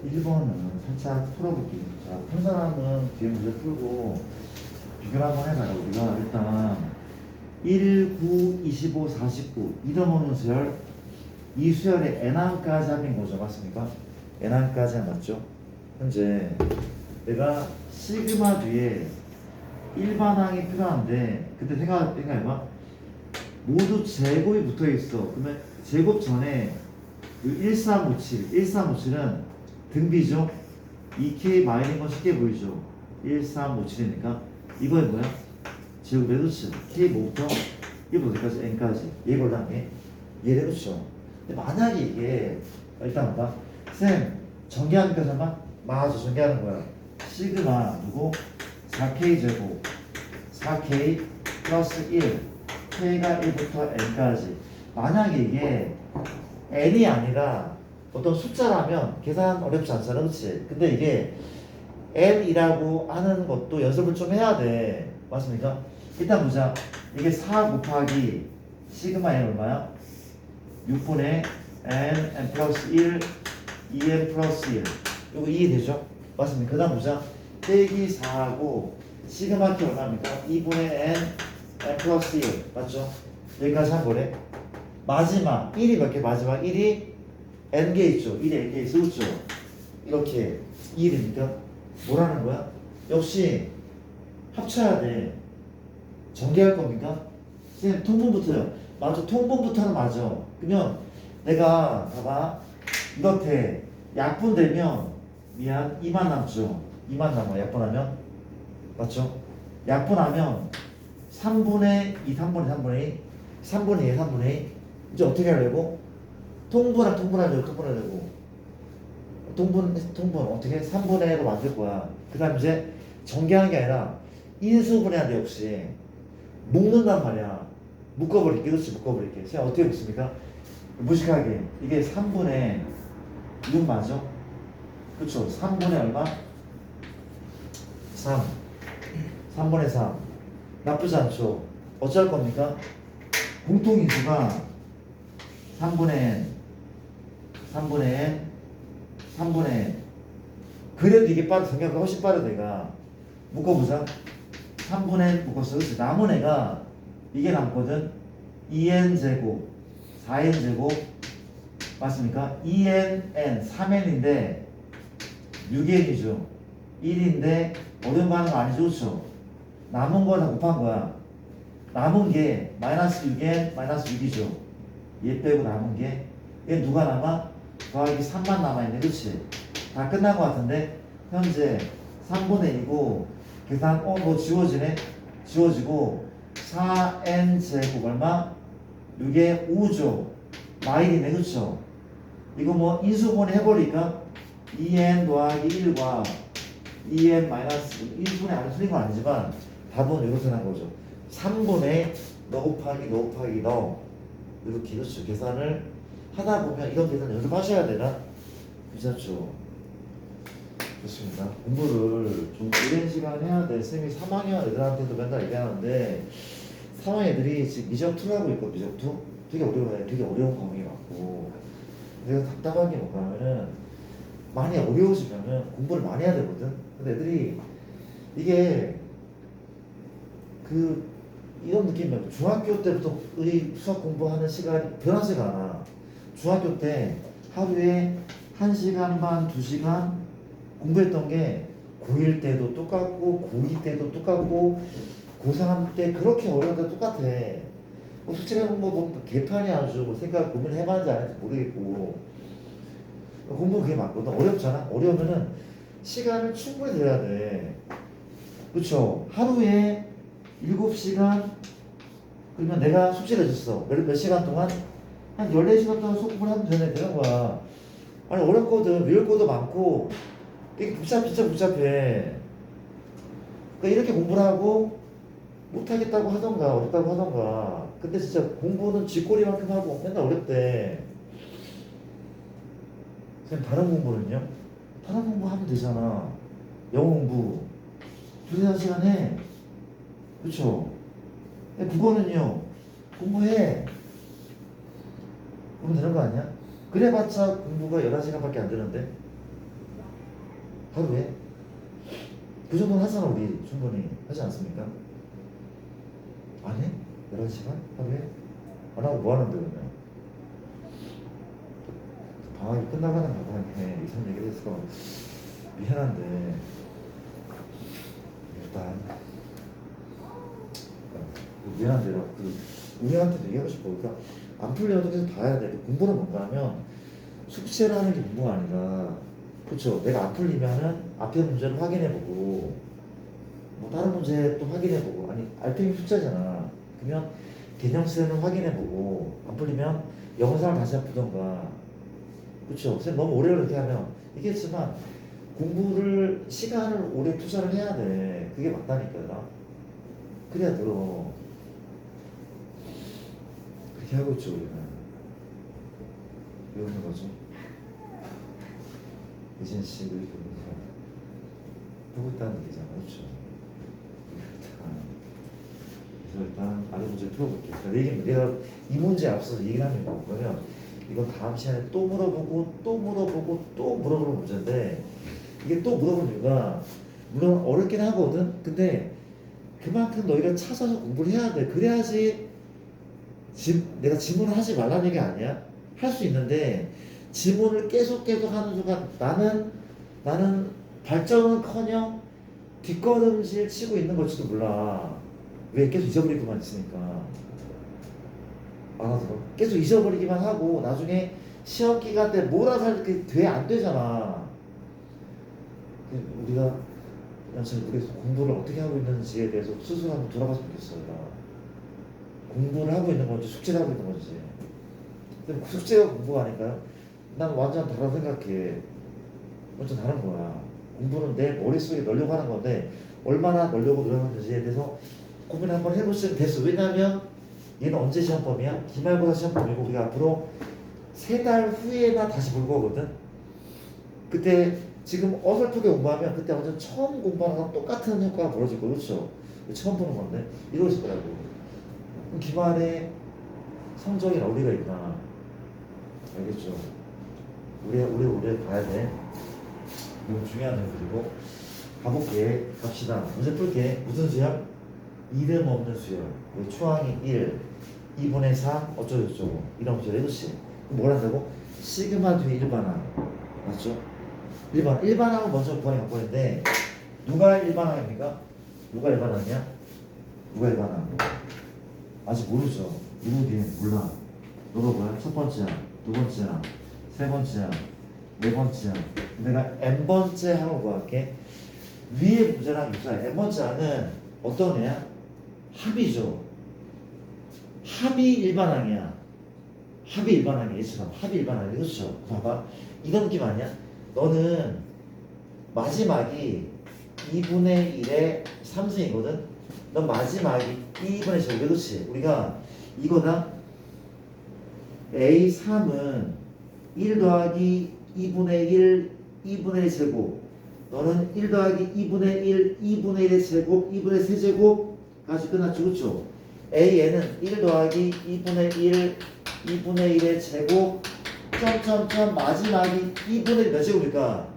1번은 살짝 풀어볼게요. 자, 푼 사람은 뒤에 문제 풀고 비교를 한번 해봐요. 우리가 일단 1, 9, 25, 49 이름 없는 수열 이 수열의 n항까지 합인 거죠. 맞습니까? n항까지 맞죠? 현재 내가 시그마 뒤에 일반항이 필요한데 근데 생각해봐 모두 제곱이 붙어있어. 그러면 제곱 전에 1357은 등비죠? 2K 마이너스 건 쉽게 보이죠? 1357이니까 이거에 뭐야? 제곱 레도치 K 뭐부터 1부터 어디까지? N까지 얘걸 당해 얘 레도치죠. 근데 만약에 이게 일단 봐 쌤 전개하니까 잠깐 맞아 전개하는 거야. 시그마 누구? 4K 제곱 4K 플러스 1 K가 1부터 N까지 만약에 이게 n이 아니라 어떤 숫자라면 계산 어렵지 않잖아, 그렇지? 근데 이게 n이라고 하는 것도 연습을 좀 해야 돼, 맞습니까? 일단 보자. 이게 4 곱하기 시그마 n 얼마야? 6분의 n 플러스 1 2n 플러스 1 이거 2 되죠? 맞습니까? 그 다음 보자. 빼기 4하고 시그마 k 얼마입니까? 2분의 n 플러스 1 맞죠? 여기까지 한 거래. 마지막 1이 몇 개? 마지막 1이 n개 있죠. 1이 n개 있어. 그렇죠? 이렇게 2이니까 뭐라는 거야? 역시 합쳐야 돼. 전개할 겁니까? 선생님 통분부터요. 맞아. 통분부터는 맞아. 그러면 내가 봐봐. 이렇게 약분되면 미안 2만 남죠. 2만 남아. 약분하면 맞죠? 약분하면 3분의 2, 3분의 2, 3분의 2, 3분의 2 이제 어떻게 하려고? 통분하려고 통분 어떻게? 3분의 1로 만들 거야. 그 다음 이제 전개하는 게 아니라 인수분해한대. 역시 묶는단 말이야. 묶어버릴게. 그렇지? 묶어버릴게. 자 어떻게 묶습니까? 무식하게 이게 3분의 6 맞아? 그쵸? 3분의 얼마? 3 3분의 3 나쁘지 않죠? 어쩔 겁니까? 공통인수가 3분의 n 3분의 n 3분의 n 그래도 이게 빠르다. 생각보다 훨씬 빠르다. 얘가 묶어보자. 3분의 n 묶었어. 그렇지? 남은 애가 이게 남거든. 2n 제곱 4n 제곱 맞습니까? 2n n 3n인데 6n이죠. 1인데 어려운 거 하는 거 아니죠? 그렇죠? 남은 거 다 곱한 거야. 남은 게 마이너스 6n 마이너스 6이죠. 얘 빼고 남은 게 얘 누가 남아? 더하기 3만 남아있네. 그치? 다 끝난 거 같은데 현재 3분의 1이고 계산 뭐 지워지네. 지워지고 4n 제곱 얼마? 6에 5죠. 마일이네. 그쵸? 이거 뭐 인수분해 해버리니까 2n 더하기 1과 2n 마이너스 인수분해 안 틀린 건 아니지만 답은 이렇게 난 거죠. 3분의 너 곱하기 너 이렇게 그렇죠. 계산을 하다 보면 이런 계산 연습하셔야 되나? 괜찮죠? 좋습니다. 공부를 좀 오랜 시간 해야 돼. 쌤이 3학년 애들한테도 맨날 얘기하는데 3학년 애들이 지금 미적2 하고 있고 미적2 되게 어려워요. 되게 어려운 과목이 많고 내가 답답한 게 뭔가 하면은 많이 어려워지면은 공부를 많이 해야 되거든. 근데 애들이 이게 이런 느낌이에요. 중학교 때부터 수학 공부하는 시간이 변하지가 않아. 중학교 때 하루에 1시간 반, 2시간 공부했던 게 고1 때도 똑같고 고2 때도 똑같고 고3 때 그렇게 어려운데 똑같아. 솔직히 뭐 개판이 아주 뭐 생각 고민해봤는지 안 했는지 모르겠고 공부 그게 맞거든. 어렵잖아. 어려우면은 시간을 충분히 들여야 돼. 그쵸? 하루에 7시간 그러면 내가 숙제를 해줬어. 몇 시간 동안? 한 14시간 동안 수업을 하면 되는 거야. 아니 어렵거든. 외울 것도 많고 이게 복잡해. 그러니까 이렇게 공부를 하고 못하겠다고 하던가 어렵다고 하던가. 근데 진짜 공부는 쥐꼬리만큼 하고 맨날 어렵대. 그냥 다른 공부는요? 다른 공부하면 되잖아. 영어 공부 2-3시간 해. 그쵸? 국어는요 공부해. 그러면 되는 거 아니야? 그래봤자 공부가 11시간밖에 안 되는데 하루에? 그 정도는 하잖아 우리 충분히 하지 않습니까? 안 해? 11시간? 하루에? 안 하고 뭐 하는데 그러면? 방학이 끝나가는 바람에 이런 얘기를 해서 미안한데 일단 미안한데 그 우리한테도 얘기하고 싶어. 그러니까 안 풀려도 계속 봐야 돼. 공부는 뭔가 하면 숙제를 하는 게 공부가 아니라 그렇죠. 내가 안 풀리면은 앞에 문제를 확인해보고 뭐 다른 문제 또 확인해보고 아니 알펜이 숫자잖아. 그러면 개념수는 확인해보고 안 풀리면 영상을 다시 한번 보던가 그렇죠. 선생님 너무 오래 그렇게 하면 이겠지만 공부를 시간을 오래 투자를 해야 돼. 그게 맞다니까. 그래야 들어. 그렇게 하고 있죠 우리는. 왜 오는 거죠? 이진 씨 왜 이렇게 오는 거야? 보고 있다는 얘기잖아. 그렇죠. 그래서 일단 아래 문제 풀어볼게요. 내가 이 문제에 앞서서 얘기를 하면 뭐냐면 이건 다음 시간에 또 물어보고 또 물어보고 또 물어보는 문제인데 이게 또 물어보는 이유가 물론 어렵긴 하거든. 근데 그만큼 너희가 찾아서 공부를 해야 돼. 그래야지 내가 지문을 하지 말라는 얘기 아니야. 할 수 있는데 지문을 계속 하는 순간 나는 발전은커녕 뒷걸음질 치고 있는 걸지도 몰라. 왜 계속 잊어버리고만 있으니까. 알아들어? 계속 잊어버리기만 하고 나중에 시험 기간 때 몰아서 이렇게 안 되잖아. 우리가 우리 공부를 어떻게 하고 있는지에 대해서 스스로 한번 돌아봤으면 좋겠어요. 공부를 하고 있는 건지 숙제를 하고 있는 건지. 근데 숙제가 공부가 아닐까요? 난 완전 다르다고 생각해. 완전 다른 거야. 공부는 내 머릿속에 넣으려고 하는 건데 얼마나 넣으려고 노력하는지에 대해서 고민을 한번 해볼 수 됐어. 왜냐면 얘는 언제 시험범이야? 기말고사 시험범이고 우리가 앞으로 3달 후에나 다시 볼 거거든. 그때 지금 어설프게 공부하면 그때 완전 처음 공부하는 거랑 똑같은 효과가 벌어질 거 그렇죠? 처음 보는 건데 이러실 거라고. 그럼 기말에 성적에 어디가 있나? 알겠죠? 우리 봐야 돼. 이거 중요한 점. 그리고 가볼게. 갑시다. 문제 풀게. 무슨 수열? 이름 없는 수열. 초항이 1, 2분의 3 어쩌고저쩌고 이런 수열. 그렇지? 뭘 한다고? 시그마 뒤에 1반항 맞죠? 1반항은 먼저 구하는 관건인데 누가 1반항입니까? 누가 1반항이야? 누가 1반항? 아직 모르죠? 누구긴 몰라. 너가 뭐야? 첫 번째야, 두 번째야, 세 번째야, 네 번째야. 내가 n번째 항을 구할게. 위에 문제랑 유사해. n번째 항은 어떤 애야? 합이죠. 합이 일반항이야. 합이 일반항이야. 예수가 합이 일반항이야. 그렇죠? 봐봐. 이런 느낌 아니야? 너는 마지막이 2분의 1의 3승이거든? 넌 마지막이 2분의 제곱. 그렇지? 우리가 이거다. A3은 1 더하기 2분의 1, 2분의 1 제곱. 너는 1 더하기 2분의 1, 2분의 1의 제곱, 2분의 3제곱까지 끝났죠. 그렇죠? AN은 1 더하기 2분의 1, 2분의 1의 제곱, 점점점 마지막이 2분의 몇 제곱일까?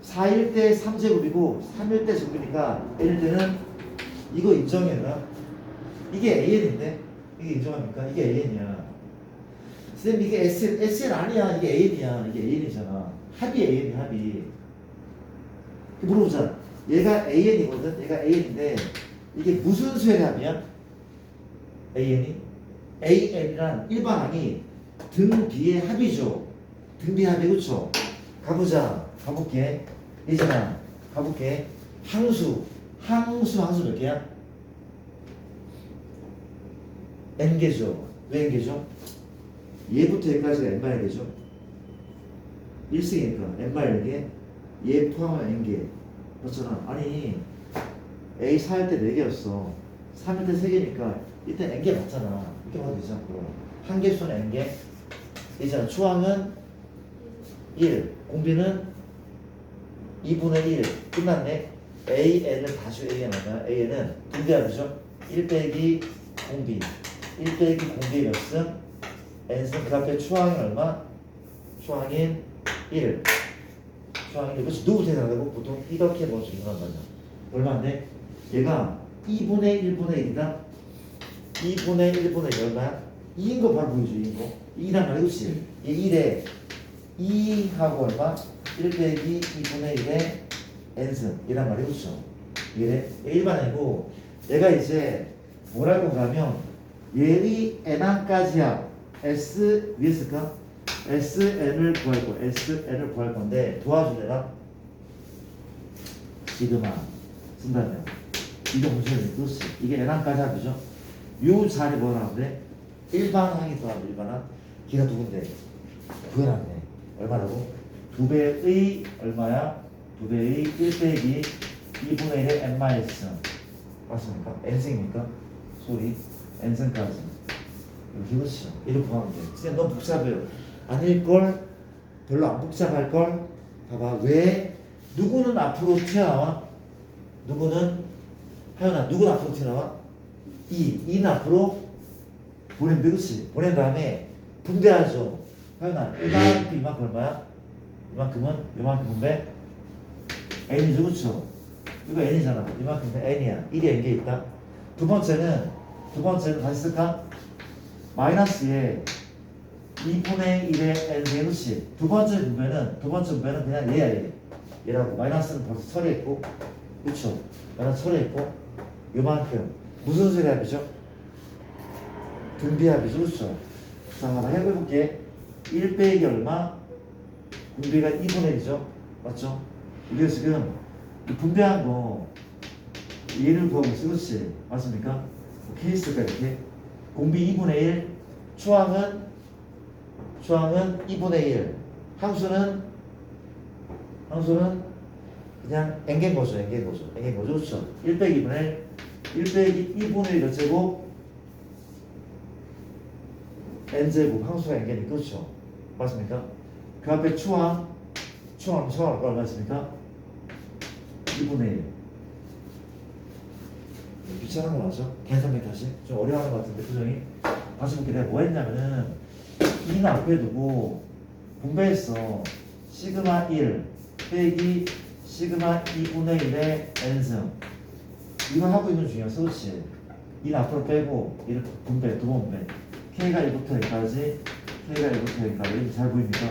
4일 때 3제곱이고 3일 때 제곱이니까 N일 때는 이거 인정해라. 이게 AN인데? 이게 인정합니까? 이게 AN이야. 선생님 이게 SN 아니야. 이게 AN이야. 이게 AN이잖아. 합이 AN이 합이. 물어보자. 얘가 AN이거든. 얘가 AN인데 이게 무슨 수열의 합이야? AN이? AN이란 일반항이 등 B의 합이죠. 등 B 합이 그렇죠? 가보자. 가볼게. 이제나 가볼게. 항수 몇 개야? n개죠. 왜 n개죠? 얘부터 여기까지가 n마일개죠. 1승이니까 n마일개. 얘 포함하면 n개. 그렇잖아. 아니 A 4일 때 4개였어. 3일 때 3개니까 일단 n개 맞잖아. 이렇게 봐도 되지 않고. 한 개수는 n개. 이제는 초항은 1. 공비는 2분의 1. 끝났네. AN을 다시 AN 하자. AN은 분배하죠. 1 빼기 공비. 1 빼기 공비 몇 승? N승. 그 앞에 초항이 얼마? 초항인 1. 초항 1. 그렇지. 누구부터 해석하고 보통 이렇게 먼저 인간하자. 얼마인데? 얘가 2분의 1분의 1이다. 2분의 1분의 1 얼마야? 2인 거 바로 보여줘. 2인 거. 2란 말이야. 그렇지? 이 1에 2하고 얼마? 1 빼기 2분의 1의 n승 이란 말이야. 그렇죠? 이게 일반이고 얘가 이제 뭐라고 가면 얘의 n항까지야. s 위에서까? sn을 구할 거야. sn을 구할 건데 도와줄래나? 시그마 쓴다면 이게 문제는 그렇지. 이게 n항까지 하죠. 요 자리 뭐라 하는데? 일반항이 더하면 일반항. 걔가 누군데? 구해놨네. 얼마라고? 2배의 얼마야? 2배의 1 빼기 2분의 1의 n 마이너스 맞습니까? n승입니까? 소리 n승까지 이렇게 그렇죠. 이렇게 구하면 돼. 진짜 너무 복잡해요. 아닐걸? 별로 안 복잡할걸? 봐봐. 왜? 누구는 앞으로 튀어나와? 누구는? 하연아 누구는 앞으로 튀어나와? 2는 앞으로 보낸다. 그렇지? 보낸 다음에 분배하죠. 하연아 이만큼 얼마야? 이만큼은 이만큼 분배 n이죠. 그렇죠? 이거 n이잖아. 이만큼 n이야. 1이 n개 있다. 두 번째는 다시 쓸까? 마이너스에 2분의 1의 n승의 그렇지. 두 번째 분배는 그냥 얘야 얘. 얘라고. 마이너스는 벌써 처리했고 그렇죠? 마이너스 처리했고 요만큼 무슨 소리 합이죠? 등비합이죠. 그렇죠? 자 한번 해볼게. 1 빼기 얼마? 분비가 2분의 1이죠. 맞죠? 우리가 지금 이 분배한 거 얘를 구하고 있어. 그렇지? 맞습니까? 케이스가 이렇게 공비 2분의 1 초항은 2분의 1 항수는 그냥 n개인 거죠. 그렇죠? 1 빼기 2분의 1 빼기 2분의 1 제곱 n제곱 항수가 n개니까 그렇죠? 맞습니까? 그 앞에 초항 얼마였습니까? 2분의 1 귀찮은 거 맞죠? 계산기 다시 좀 어려워하는 것 같은데 표정이 다시 볼게. 내가 뭐 했냐면은 2는 앞에 두고 분배했어. 시그마 1 빼기 시그마 2분의 1의 n승 이거 하고 있는 중이었어. 그렇지? 2는 앞으로 빼고 1을 분배 두 번 분배 k가 1부터 n까지 이렇게 잘 보입니까?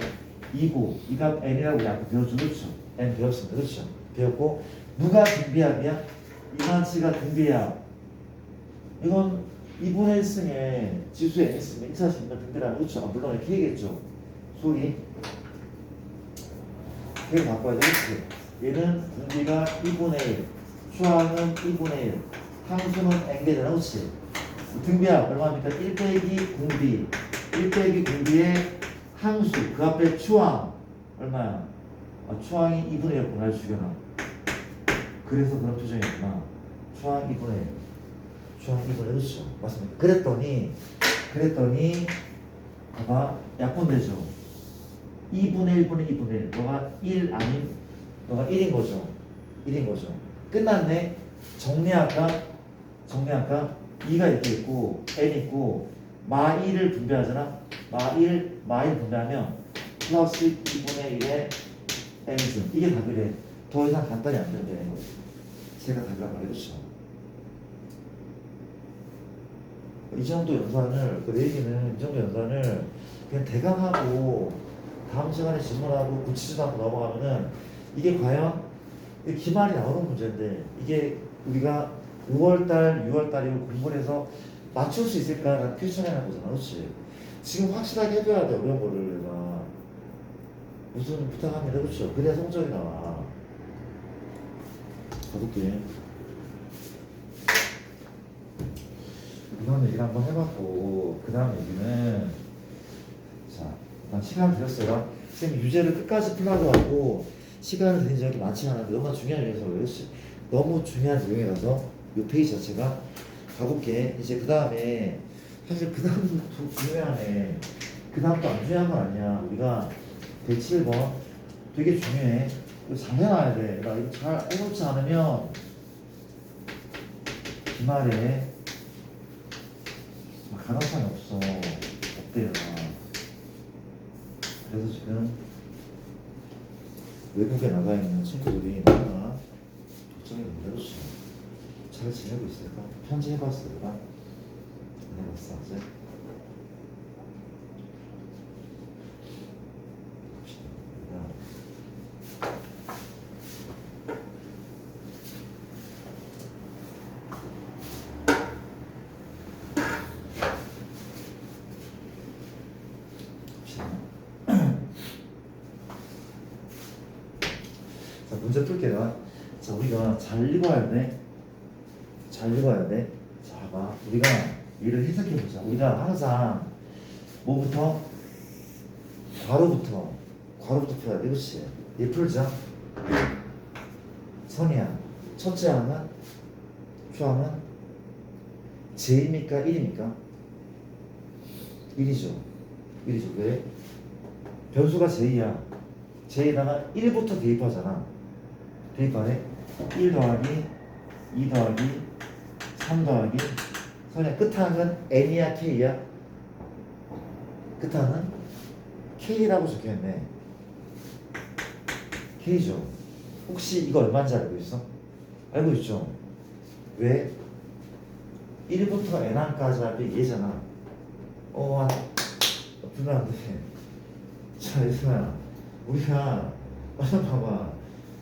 2고 이 값 n이라고 약간 배웠죠. 그렇죠? n 배웠습니다. 그렇죠? 배웠고 누가 등비합이야? 이만치가 등비합. 이건 2분의 1승에 지수에 n 있으면 1차 있는 등비라면 그렇죠? 물론 k겠죠. 소리 k 바꿔야 되겠지. 얘는 등비가 2분의 1 초항은 2분의 1 항수는 n개잖아. 그렇지? 등비합 얼마입니까? 1 빼기 공비 1 빼기 공비의 항수 그 앞에 초항 얼마야? 초항이 2분의 1이었구나. 날 죽여놔. 그래서 그런 표정이었구나. 초항 2분의 1 그렇죠? 맞습니까? 그랬더니 봐봐 약분되죠. 2분의 1분의 1 너가 1 아닌 너가 1인 거죠. 끝났네. 정리할까? 2가 이렇게 있고 n 있고 마 1을 분배하잖아. 마 1 분배하면 플러스 2분의 1의 n승 이게 답이래. 더 이상 간단히 안 된대. 제가 답이란 말이죠. 이 정도 연산을 그 얘기는 이 정도 연산을 그냥 대강하고 다음 시간에 질문하고 고치지도 않고 넘어가면은 이게 과연 기말이 나오는 문제인데 이게 우리가 5월달, 6월달이고 공부를 해서 맞출 수 있을까라는 퀘스천을 하는 거잖아. 그렇지? 지금 확실하게 해줘야 돼. 어려운 거를 내가 무슨 부탁합니다. 그렇죠? 그래야 성적이 나와. 가볼게. 이런 얘기를 한번 해봤고 그 다음 얘기는 자, 난 시간 드렸어요. 선생님 유제를 끝까지 풀라고 하고 시간을 드린 적이 많지 않은데 너무 중요한 내용이라서 너무 중요한 내용이라서 이 페이지 자체가 가볼게. 이제 그 다음에 사실 그 다음도 중요하네. 그 다음도 안 중요한 건 아니야. 우리가 107번 되게 중요해. 이거 잘 해놔야 돼. 나 이거 잘 해놓지 않으면 기말에 가능성이 없대요. 그래서 지금 외국에 나가 있는 친구들이 너무나 걱정이 된다고 잘 지내고 있을까? 편지 해봤어 내가? 안 해봤어 아직? 자, 문제 풀게요. 자, 우리가 잘 읽어야 돼. 잘 읽어야 돼. 자, 봐봐. 우리가 얘를 해석해보자. 우리가 항상 뭐부터? 괄호부터 풀어야 돼. 그렇지? 얘 풀자. 선이야. 첫째 항은 초항은 제입니까? 1입니까? 1이죠. 1이죠. 왜? 변수가 제이야. 제에다가 1부터 대입하잖아. 대입하래. 1 더하기 2 더하기 3 더하기 선의 끝항은 n이야 k야? 끝항은 k라고 적혀있네. k죠. 혹시 이거 얼마인지 알고 있어? 알고 있죠? 왜? 1부터 n항까지 합이 얘잖아. 불안한데. 자, 얘들아, 우리가 봐봐.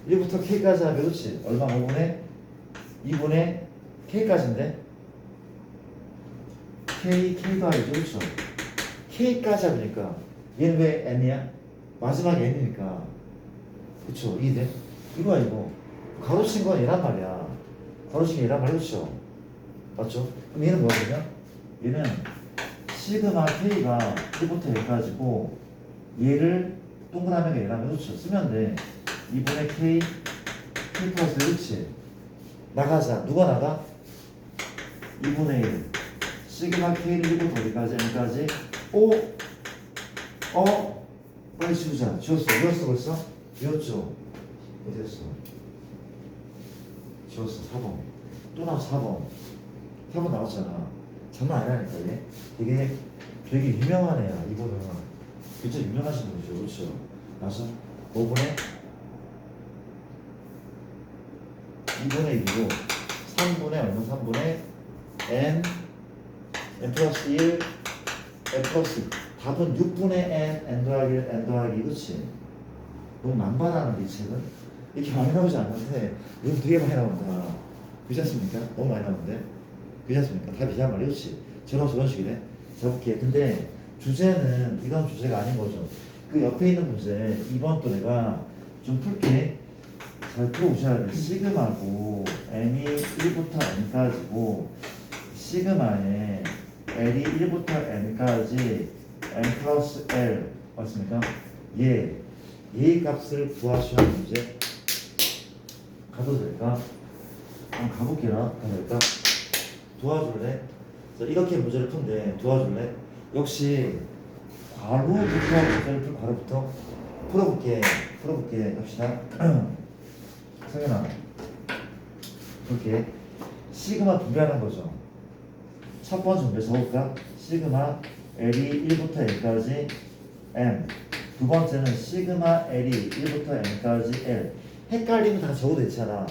1부터 k까지 하면 그렇지? 얼마? 5분의 2분의 k까지인데 k 더하기죠. 그렇죠? k까지 하니까 얘는 왜 n이야? 마지막에 n이니까. 그렇죠? 이해돼? 이거야 이거. 가로친 건 얘란 말이야. 가로친 게 얘란 말이야. 그렇죠? 맞죠? 그럼 얘는 뭐거든요? 얘는 시그마 k가 1부터 여기까지고 얘를 동그라미가 얘라면 그렇죠? 쓰면 돼. 2분의 k 플러스 1치 나가자. 누가 나가? 2분의 1 시그마 k를 1부터 어디까지? n까지 빨리 지우자. 지웠어. 벌써? 지웠죠? 어디 갔어? 지웠어. 4번 또 나와. 4번 나왔잖아. 장난 아니라니까 얘. 되게 유명한 애야. 이거는 진짜 유명하신 분이죠. 그렇죠? 나서 5분의 2분의 1이고 3분의 얼마? 3분의 n 플러스 1 n 플러스 2. 답은 6분의 n 더하기 1 n 더하기 2. 그치? 너무 만반하는데 이 책은? 이렇게 많이 나오지 않는데 이건 되게 많이 나온다. 그렇지 않습니까? 너무 많이 나오는데 그렇지 않습니까? 답이 이란 말이야. 그렇지? 저런 식이네. 자, 볼게. 근데 주제는 이런 주제가 아닌 거죠. 그 옆에 있는 문제 2번 또 내가 좀 풀게. 잘 풀어보셔야 돼. 시그마고 n이 1부터 n까지고 시그마에 l이 1부터 n까지 n 플러스 l 맞습니까? 얘의 값을 구하셔야 하는 문제. 가도 될까? 한번 가볼게나. 가도 될까? 도와줄래? 자, 이렇게 문제를 푼데 도와줄래? 역시 괄호부터 문제를 풀 괄호부터 풀어볼게 갑시다. 성현아 볼게. 시그마 분배하는 거죠. 첫 번째 문제 적을까? 시그마 L이 1부터 L까지 M. 두 번째는 시그마 L이 1부터 N까지 L. 헷갈리면 다 적어도 되잖아.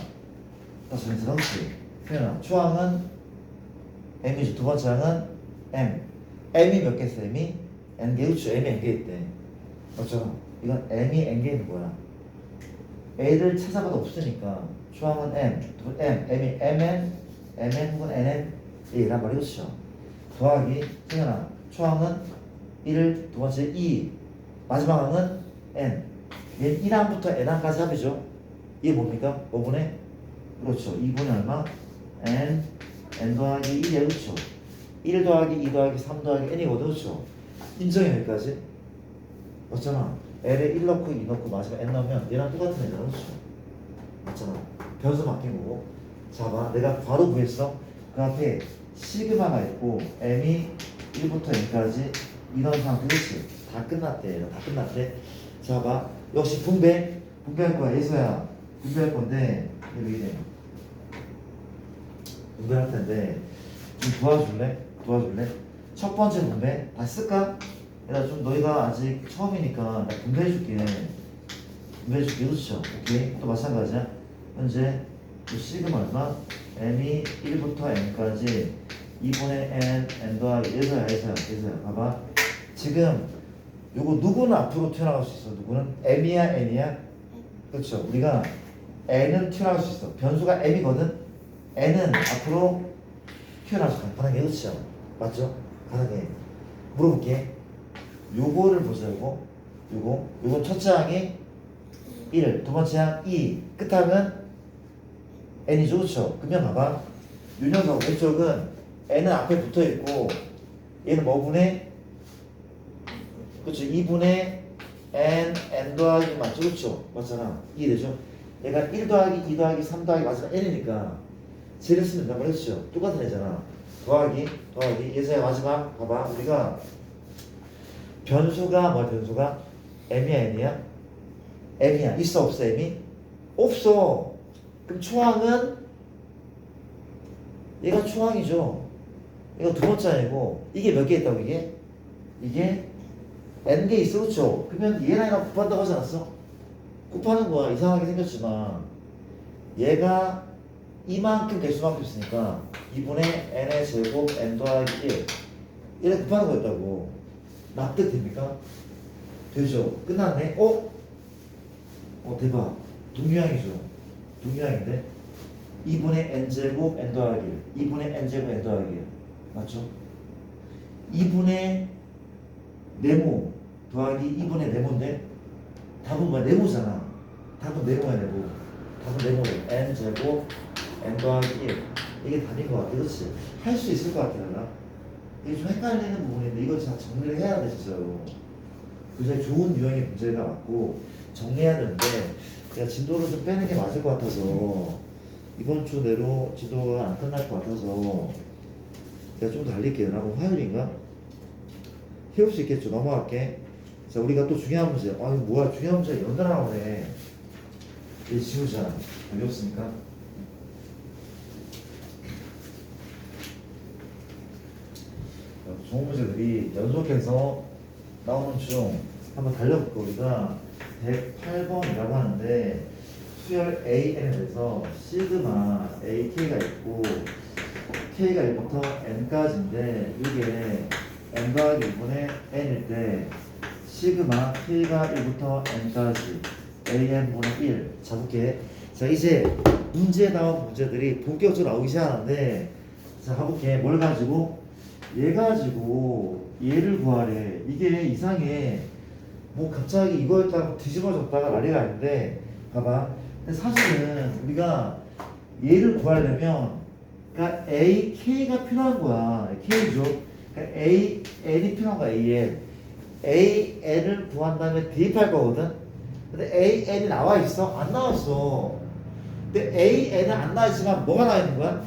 다 정해서 그렇지. 성현아 초항은 M이지. 두 번째 항은 M. M이 몇 개 있어? M이 N개. 그렇죠? M이 N개 있대. 맞죠? 이건 M이 N개 있는 거야. A를 찾아봐도 없으니까 초항은 M, M이 MN 혹은 NN A란 말이 그렇죠? 더하기 승현아 초항은 1, 두 번째 2, 마지막 항은 N. 얘는 1항부터 N항까지 합이죠? 이게 뭡니까? 5분의 그렇죠. 2분의 얼마? N 더하기 1이야. 그렇죠? 1 더하기 2 더하기 3 더하기 N이거든. 그렇죠? 인정해 여기까지? 맞잖아. L에 1 넣고 2 넣고 마지막에 N 넣으면 얘랑 똑같은 애잖아. 그렇죠? 맞잖아. 변수 바뀐 거고. 자 봐. 내가 바로 구했어. 그 앞에 시그마가 있고 M이 1부터 N까지 이런 상태. 그렇지? 다 끝났대. 다 끝났대. 자 봐. 역시 분배할 거야. 예서야. 분배할 건데 여기 이래. 분배할 텐데 좀 도와줄래? 첫 번째 분배 다시 쓸까? 얘들아 좀 너희가 아직 처음이니까 나 분배해줄게. 분배해줄게. 그렇죠? 오케이. 또 마찬가지야. 현재 이 시그마 얼마? n이 1부터 n까지 2분의 n 더하기 예서야. 봐봐. 지금 요거 누구는 앞으로 튀어나갈 수 있어? 누구는? m이야 n이야? 그렇죠. 우리가 n은 튀어나갈 수 있어. 변수가 m이거든. n은 앞으로 튀어나갈 수 있어. 가능해. 그렇죠? 맞죠? 가능해. 물어볼게. 요거를 보자고. 요건 첫째 항이 1, 두 번째 항 2, 끝하면 n이죠. 그렇죠? 그러면 봐봐. 요 녀석 왼쪽은 n은 앞에 붙어있고 얘는 뭐 분의? 그렇죠. 2분의 n 더하기 맞죠? 그렇죠? 맞잖아. 이해되죠? 얘가 1 더하기 2 더하기 3 더하기 마지막 n이니까 쟤를 쓰면 된다고 했죠? 똑같은 애잖아. 더하기 얘서야 마지막. 봐봐. 우리가 변수가 뭐야? 변수가 m이야 n이야? m이야. 있어 없어 m이? 없어. 그럼 초항은 얘가 초항이죠. 이거 두 번째 아니고 이게 몇 개 있다고 이게 n개 있어. 그렇죠? 그러면 얘랑 얘랑 곱한다고 하지 않았어? 곱하는 거야. 이상하게 생겼지만 얘가 이만큼 개수만큼 있으니까 2분의 n의 제곱 n 더하기 1 얘를 곱하는 거였다고. 납득됩니까? 되죠? 끝났네? 대박. 동유항이죠. 동유항인데 2분의 n제곱 n 더하기 1 2분의 n제곱 n 더하기 1 맞죠? 2분의 네모 더하기 2분의 네모인데 답은 뭐야? 네모잖아. 답은 네모야. 답은 네모래. n제곱 n 더하기 1 이게 답인 것 같아. 그렇지? 할 수 있을 것 같아. 내가 이게 좀 헷갈리는 부분인데 이거 다 정리를 해야 돼 진짜로. 굉장히 좋은 유형의 문제가 왔고 정리해야 되는데 내가 진도를 좀 빼는 게 맞을 것 같아서 이번 주 내로 지도가 안 끝날 것 같아서 내가 좀 더 달릴게요. 나 오늘 화요일인가? 해올 수 있겠죠. 넘어갈게. 자, 우리가 또 중요한 문제. 이거 뭐야? 중요한 문제 연달아 나오네. 이제 지우자. 어렵습니까? 좋은 문제들이 연속해서 나오는 중 한번 달려볼까. 우리가 108번이라고 하는데 수열 AN에 대해서 시그마 AK가 있고 K가 1부터 N까지인데 이게 N 더하기 2분의 N일 때 시그마 K가 1부터 N까지 AN분의 1 잡을게. 자, 이제 문제에 나온 문제들이 본격적으로 나오기 시작하는데 자, 가볼게. 뭘 가지고? 얘 가지고 얘를 구하래. 이게 이상해. 뭐 갑자기 이거였다가 뒤집어졌다가 난리가 아닌데 봐봐. 근데 사실은 우리가 얘를 구하려면 그러니까 AK가 필요한 거야. K죠. 그러니까 AN이 필요한 거야. AN을 구한 다음에 대입할 거거든. 근데 AN이 나와 있어? 안 나왔어. 근데 AN은 안 나왔지만 뭐가 나와 있는 거야?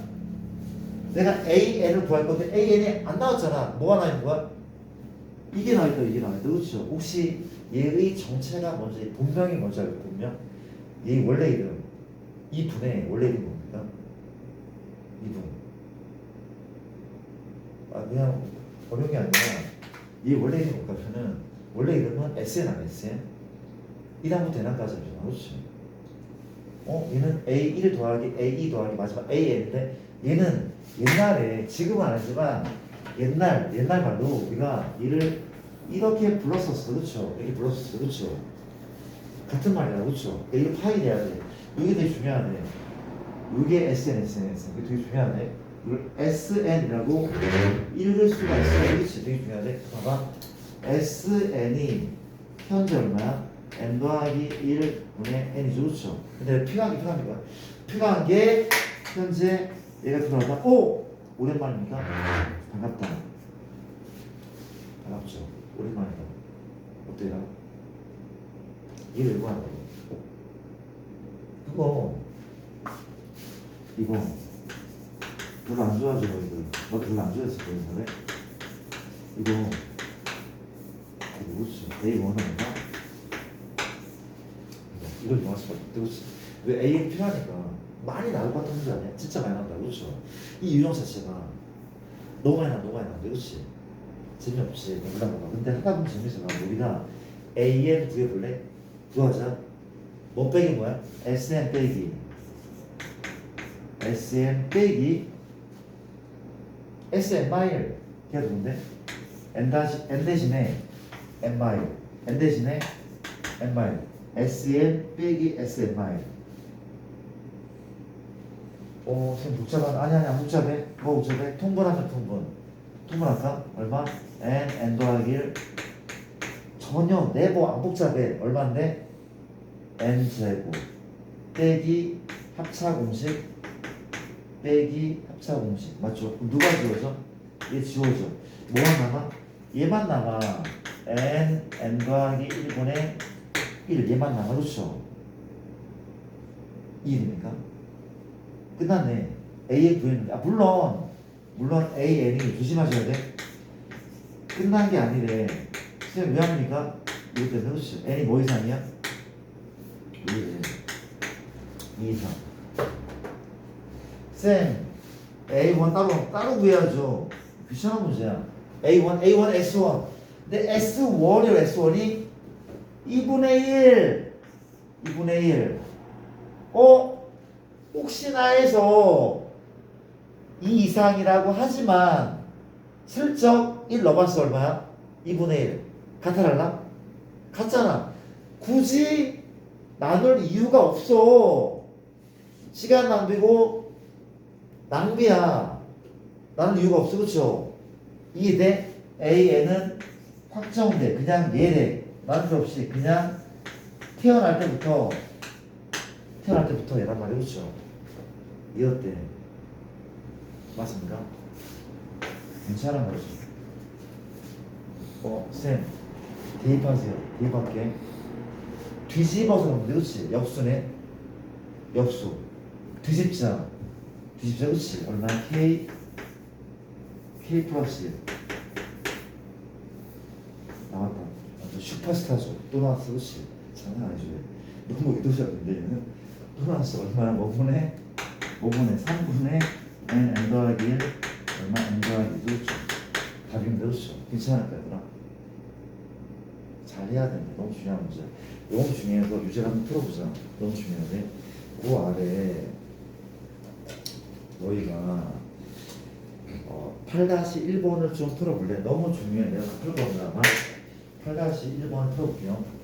내가 AN을 구할 건데 AN이 안 나왔잖아. 뭐가 나와 있는 거야? 이게 나와 있다. 이게 나와 있다. 그렇죠? 혹시 얘의 정체가 뭔지 본명이 뭔지 알고 본명? 얘 원래 이름 이 분의 원래 이름 뭡니까? 이분. 그냥 어려운 게 아니라 얘 원래 이름 뭘까? 저는 원래 이름은 SN 아니야? SN? 1항부터 N항까지 합니다. 그렇지? 얘는 A1 더하기 A2 더하기 마지막 AN인데 얘는 옛날에 지금은 아니지만 옛날 말로 우리가 얘를 이렇게 불렀었어. 그렇죠? 이렇게 불렀었어. 그렇죠? 같은 말이야. 그렇죠? 이게 파악이 돼야 돼. 이게 되게 중요하네. 이게 SN. 이게 되게 중요하네. 이걸 SN이라고 읽을 수가 있어. 그렇지? 되게 중요하네. 봐봐. SN이 현재 얼마야? N 더하기 1분의 N이죠. 그렇죠? 근데 필요한 게 현재 얘가 들어왔다. 오랜만입니까? 반갑다. 반갑죠? 오랜만이다. 어때요? 이거 이거 한다고. 이거 별로 안 좋아져. 너 별로 안 좋아했을 거야. 그래? 이거 그렇지. A 원하는가? 이걸 좋아했을 거야. 그렇지. 왜 A는 필요하니까 많이 나올 것 같은 문제 아니야? 진짜 많이 나온다. 그렇죠? 이 유형 자체가 너무 많이 나온다. 그렇지? 재미없지. 몰라. 근데 하다 보면 재밌어. 우리가 AN 구해볼래? 구하자. 뭐 빼기 뭐야? sm 빼기 sm 빼기 sm 마일 걔가 누군데? n 대신에 n 마일 n 대신에 n 마일 sm 빼기 sm 마일. 좀 복잡한 아니 안 복잡해. 뭐 복잡해? 통분하자 통분할까? 얼마? n 더하기 1 전혀 네버 안 복잡해. 얼마인데? n 제곱 빼기 합차 공식 빼기 합차 공식 맞죠? 그럼 누가 지워져? 얘 지워져. 뭐만 남아? 얘만 남아. n 더하기 1분의 1 얘만 남아. 그렇죠? 2입니까? 끝났네. A의 구했는데 물론 A, N이 조심하셔야 돼. 끝난 게 아니래. 선생님 왜 합니까? 이것 때문에. 그렇죠? N이 뭐 이상이야? 2 이상. 쌤 A1 따로 구해야죠. 귀찮은 문제야. A1 S1 근데 S1이요. S1이 2분의 1 혹시나 해서 2 이상이라고 하지만 슬쩍 1 넣어봤어. 얼마야? 2분의 1 같아랄라? 같잖아. 굳이 나눌 이유가 없어. 시간 낭비고 낭비야. 나눌 이유가 없어. 그쵸? 이해돼? AN은 확정돼. 그냥 얘래. 나눌 필요 없이 그냥 태어날 때부터 얘란 말이야. 그쵸? 이었대. 맞습니까? 괜찮은 거지. 쌤 대입하세요. 대입할게. 뒤집어서 보면 그렇지. 역수네. 역수. 뒤집자. 그렇지. 얼마? K 플러스 1 나왔다. 완전 슈퍼스타죠. 또 나왔어. 그렇지. 장난 아니죠. 너무 의도적인데 얘는 또 나왔어. 얼마야? 5분의 3분의 n 더하기 1 얼마? n 더하기 2 그렇죠. 답이면 그렇죠. 괜찮을까 얘들아? 잘 해야 된다. 너무 중요한 문제야. 너무 중요해서 유제를 한번 풀어보자. 너무 중요한데 그 아래 너희가 8-1번을 좀 풀어볼래? 너무 중요해. 내가 풀 건데 아마 8-1번 풀어볼게요.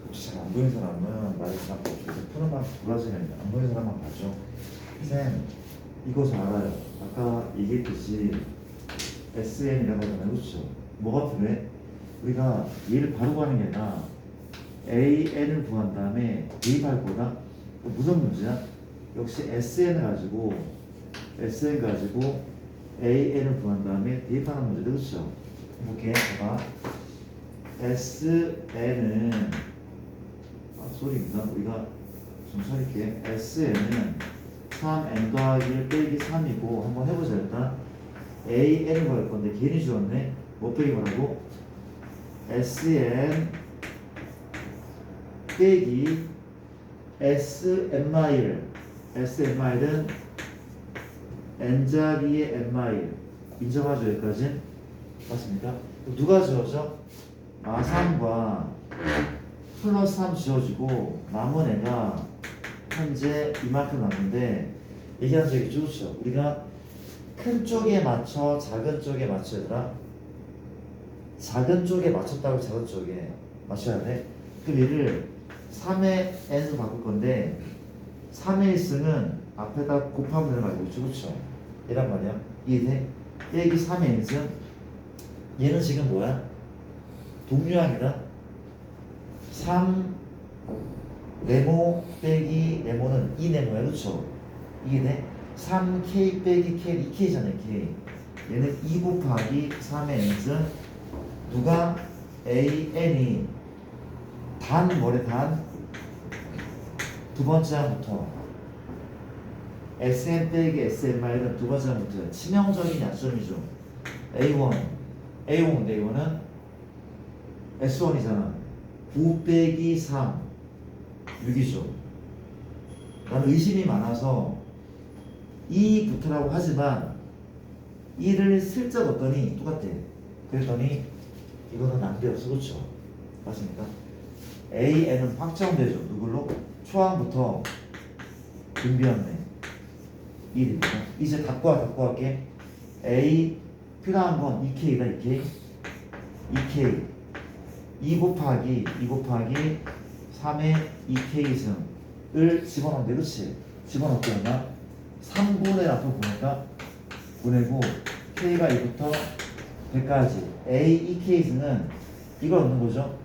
혹시 잘 안 보이는 사람은 말을 잘 못해서 푸는 방 불러지면 안 보이는 사람만 봐줘. 쌤 이거 잘 알아요. 아까 얘기했듯이 SN이라고 하잖아요. 그렇죠? 뭐가 필요해? 우리가 얘를 바로 구하는 게 아니라 AN을 구한 다음에 대입할 거다. 무슨 문제야? 역시 SN 가지고 AN을 구한 다음에 대입하는 문제도 그렇죠? 이렇게 봐봐. SN은 소리입니다. 우리가 좀 서릴게. SN은 3n 더하기 1 빼기 3이고 한번 해보자. 일단 AN을 구할 건데 괜히 지웠네. 뭐 빼기 뭐라고? SN 빼기 SN마일. SN마일은 n자리의 n마일. 인정하죠? 여기까지? 맞습니까? 누가 지워져? 3과 플러스 3 지워지고 남은 애가 현재 이만큼 남는데 얘기한 적이 좋죠. 우리가 큰 쪽에 맞춰 작은 쪽에 맞춰야 되나? 작은 쪽에 맞췄다고 작은 쪽에 맞춰야 돼. 그럼 얘를 3의 n으로 바꿀 건데 3의 1승은 앞에다 곱하면 되는 거 알고 있죠? 그렇죠? 이란 말이야. 이해돼? 빼기 3의 1승. 얘는 지금 뭐야? 동류항이다. 3 네모 빼기 네모는 2네모야. 그렇죠? 이해돼? 3k 빼기 k 2k잖아요. k. 얘는 2 곱하기 3의 n승. 누가? an이 단 뭐래? 단 두 번째 항부터 sn 빼기 sn 마이너스 두 번째 항부터 치명적인 약점이죠. A1인데 A1은 S1이잖아. 9 빼기 3 6이죠. 나는 의심이 많아서 2부터라고 하지만 2를 슬쩍 넣었더니 똑같대. 그랬더니 이거는 안 되었어. 그렇죠? 맞습니까? AN은 확정되죠. 누굴로? 초항부터 준비했네. 1입니다. 이제 닫고 할게. A 필요한 건 2K다. 2K 2 곱하기 3의 2K승을 집어넣는데 그렇지? 집어넣게 했나? 3분의 앞으로 보니까 보내고 K가 2부터 100까지 A 2K승은 이걸 넣는 거죠.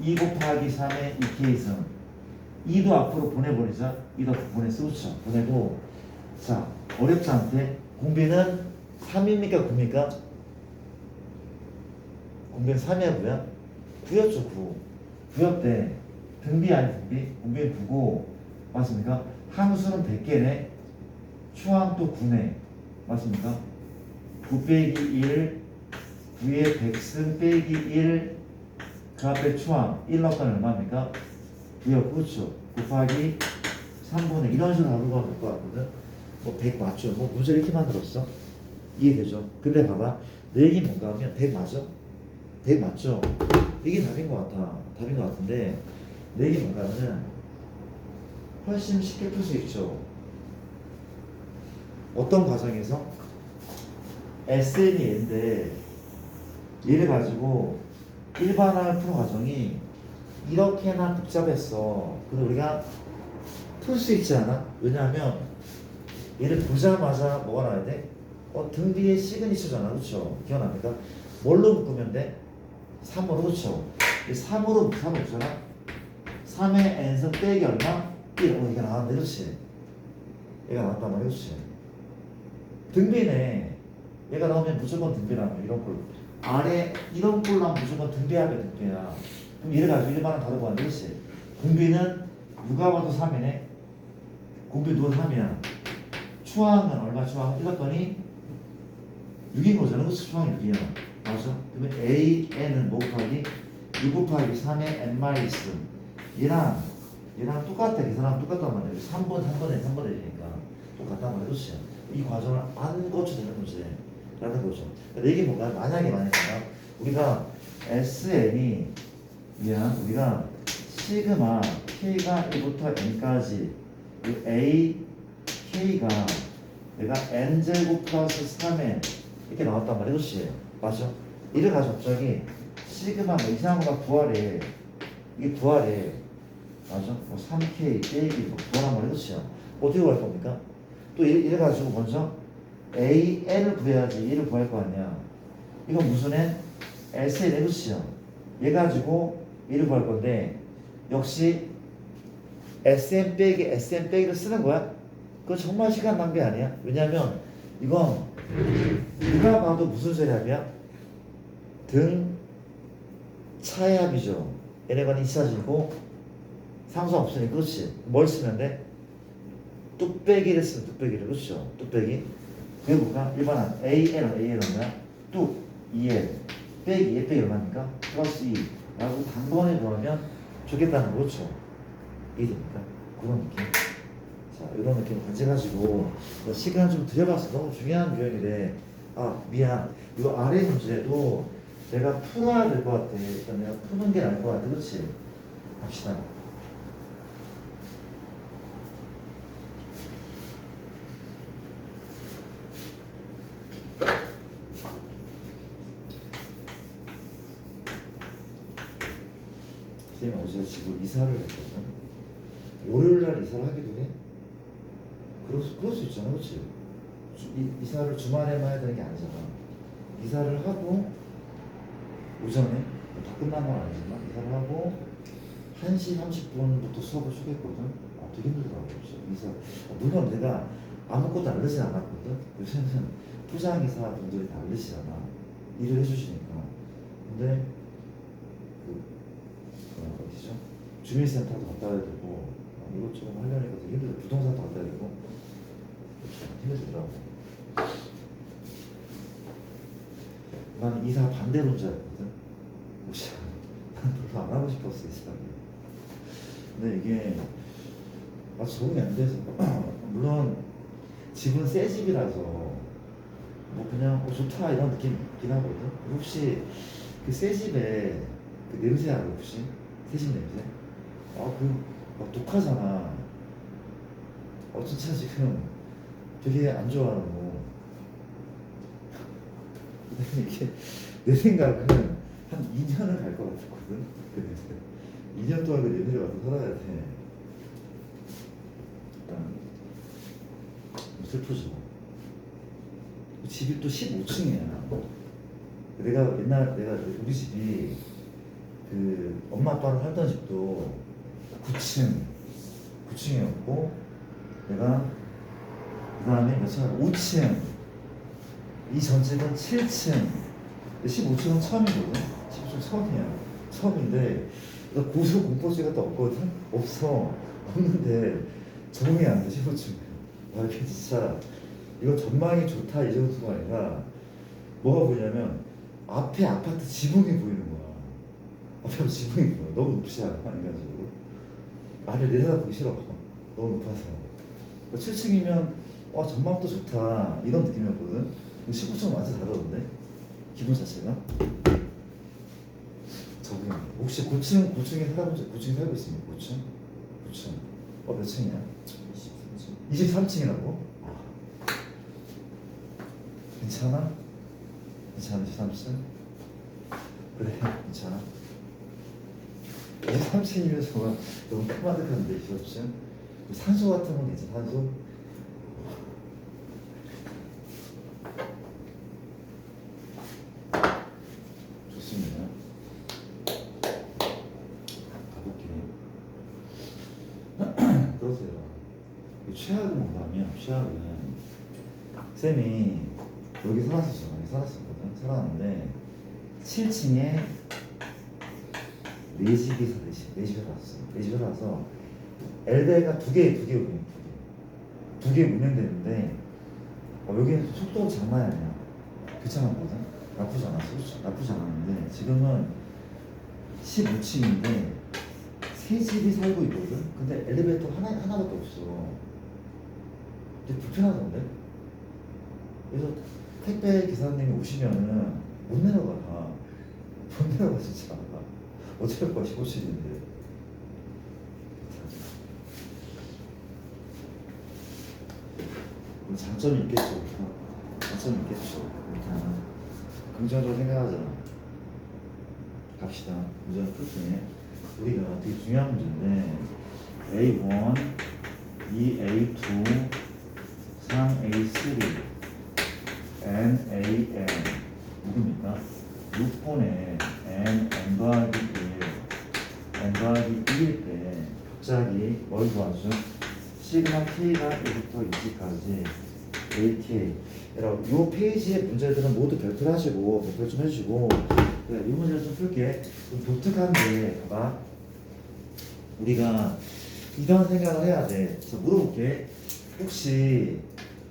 2 곱하기 3의 2K승 2도 앞으로 보내버리자. 2도 앞으로 보냈어. 그렇죠? 보내고 자 어렵지 않대. 공비는 3입니까 9입니까? 공비는 3이야 9야? 9였죠 9. 9였대. 등비 아니 등비? 공비는 9고 맞습니까? 함수는 100개네. 초항 또 9네. 맞습니까? 9 빼기 1 9의 100승 빼기 1 그 앞에 초항 1 넣었다는 얼마입니까? 9였고 그렇죠? 곱하기 3분의 이런 식으로 답을 구하면 될 것 같거든. 뭐 100 맞죠? 뭐 문제를 이렇게 만들었어? 이해되죠? 근데 봐봐 내 얘기 뭔가 하면 100 맞아? 100 맞죠? 이게 답인 것 같아. 답인 것 같은데 내 얘기 뭔가 하면 훨씬 쉽게 풀 수 있죠. 어떤 과정에서 SN이 얘인데 얘를 가지고 일반항을 푸는 과정이 이렇게나 복잡했어. 근데 우리가 풀 수 있지 않아? 왜냐하면 얘를 보자마자 뭐가 나와야 돼? 등비의 시그니처잖아. 그렇죠? 기억납니까? 뭘로 묶으면 돼? 3으로. 그렇죠? 3으로 묶잖아. 3의 n승 빼기 얼마? 1. 이게 나왔는데 그렇지? 얘가 나왔단 말이야. 그렇지? 등비네. 얘가 나오면 무조건 등비라며. 이런 꼴. 아래 이런 꼴로 하면 무조건 등비하면 등비야. 그럼 얘를 가지고 일반은 다르고 하는데 그렇지? 공비는 누가 봐도 3이네. 공비 누가 3이야. 초항은 얼마 초항? 읽었더니 6인 거잖아. 그렇지? 초항이 6이야. 맞아? 그러면 AN은 뭐 곱하기? 6 곱하기 3의 n-1. 얘랑 똑같아. 계산하면 똑같단 말이야. 3분의 되니까 똑같단 말이야. 그렇지? 이 과정을 안 거쳐 되는 문제라는 거죠. 그러니까 이게 뭔가 만약에 우리가 SN이 우리가 시그마 K가 1부터 N까지 A K가 내가 N제곱 플러스 3N 이렇게 나왔단 말이야. 그렇지? 맞아? 이를 가지고 갑자기 시그마 이상한 거가 부활해. 이게 부활해. 맞아? 뭐 3K 빼기 뭐 부활한 말이야. 그렇지? 어떻게 구할 겁니까? 또 이래 가지고 먼저 AN을 구해야지 얘를 구할 거 아니야. 이건 무슨 애? SN F죠. 얘 가지고 얘를 구할 건데 역시 SM 빼기 SM 빼기를 쓰는 거야. 그거 정말 시간 낭비 아니야? 왜냐면 이건 누가 봐도 무슨 세합이야? 등 차의 합이죠. 얘네가 이차지고 상수 없으니 그렇지. 뭘 쓰면 돼? 뚝배기를 쓰면 뚝배기를 그렇죠. 뚝배기. 그게 뭐가? 일반한 AL은 뭐야? 뚝 2L 빼기 얘 빼기 얼마입니까? 플러스 2 라고 단번에 구하면 좋겠다는 거 그렇죠. 이해됩니까? 그런 느낌. 자, 이런 느낌 가져가지고 시간 좀 들여봤어. 너무 중요한 유형이래. 아 미안. 이거 아래 문제도 내가 풀어야 될 것 같아. 일단 내가 푸는 게 나을 것 같아. 그렇지? 갑시다. 선생님 어제 지금 이사를 했거든. 월요일날 이사를 하기도 해. 그럴 수 있잖아. 그렇지? 이사를 주말에만 해야 되는 게 아니잖아. 이사를 하고 오전에 다 끝난 건 아니지만 이사를 하고 1시 30분부터 수업을 쉬겠거든. 아, 되게 힘들더라고. 이사. 물론 내가 아무것도 알르진 않았거든. 요새는 포장이사 분들이 다 알르시잖아. 일을 해주시니까. 근데 어디죠? 주민센터도 갔다 와야 되고 이것저것 하려니까 되게 힘들어. 부동산도 갔다 와야 되고 힘들더라고. 나는 이사 반대론자였거든. 난 별로 안 하고 싶었어 이사를. 근데 이게 적응이 안 돼서 물론 집은 새 집이라서 뭐 그냥 좋다 이런 느낌 있긴 하거든. 혹시 그 새 집에 그 냄새 알아 혹시? 새 집 냄새? 막 독하잖아. 진짜 지금 되게 안 좋아하고. 이게 내 생각은 한 2년을 갈 것 같았거든. 그 냄새. 2년 동안 그 냄새를 맡아 살아야 돼. 일단 슬프죠. 집이 또 15층이야. 내가 우리 집이 그 엄마 아빠랑 살던 집도 9층이었고 내가 그 다음에 몇 층? 5층. 이 전집은 7층. 15층은 처음이거든. 15층 처음이야. 처음인데 고소 공포증이 또 없거든. 없는데 적응이 안 돼. 15층. 이게 진짜 이거 전망이 좋다 이 정도가 아니라 뭐가 보이냐면 앞에 아파트 지붕이 보이는 거야. 앞에 지붕이 보여. 너무 높지 않아? 인간적으로. 아래 내려다보기 싫어. 너무 높아서. 7층이면 전망도 좋다 이런 느낌이었거든. 19층은 완전 다르던데 기분 자체가. 적응. 혹시 9층에 살고 있습니까? 9층. 몇 층이야? 23층이라고? 괜찮아? 23층? 그래, 괜찮아. 23층이면 정말 너무 까마득한데 23층? 산소 같은 건 괜찮아? 산소? 좋습니다. 가볼게요. 그러세요. 최악은 뭐냐면 최악은 쌤이 여기 살았었거든. 살았는데 7층에 네 집에 살았어. 네 집에 살아서 엘베가 두 개 운영되는데 여기는 속도가 장난이 아니야. 괜찮았거든. 나쁘지 않았는데 지금은 15층인데 세 집이 살고 있거든. 근데 엘리베이터 하나밖에 없어. 되게 불편하던데. 그래서 택배 기사님이 오시면은 못 내려가 진짜. 어쩔 거야 15층인데. 장점이 있겠죠. 일단 긍정적으로 생각하자. 갑시다. 문제는 풀때 우리가 되게 중요한 문제인데 A1, 2A2, 3A3, NAN 누굽니까? 6분의 n 더하기 1 n 더하기 2일 때 갑자기 뭘 구하죠? 시그마 k가 1부터 2까지 ATA. 여러분, 이 페이지의 문제들은 모두 별표를 하시고, 별표 좀 해주시고, 이 문제를 좀 풀게. 좀 독특한데, 봐봐. 우리가 이런 생각을 해야 돼. 그래서 물어볼게. 혹시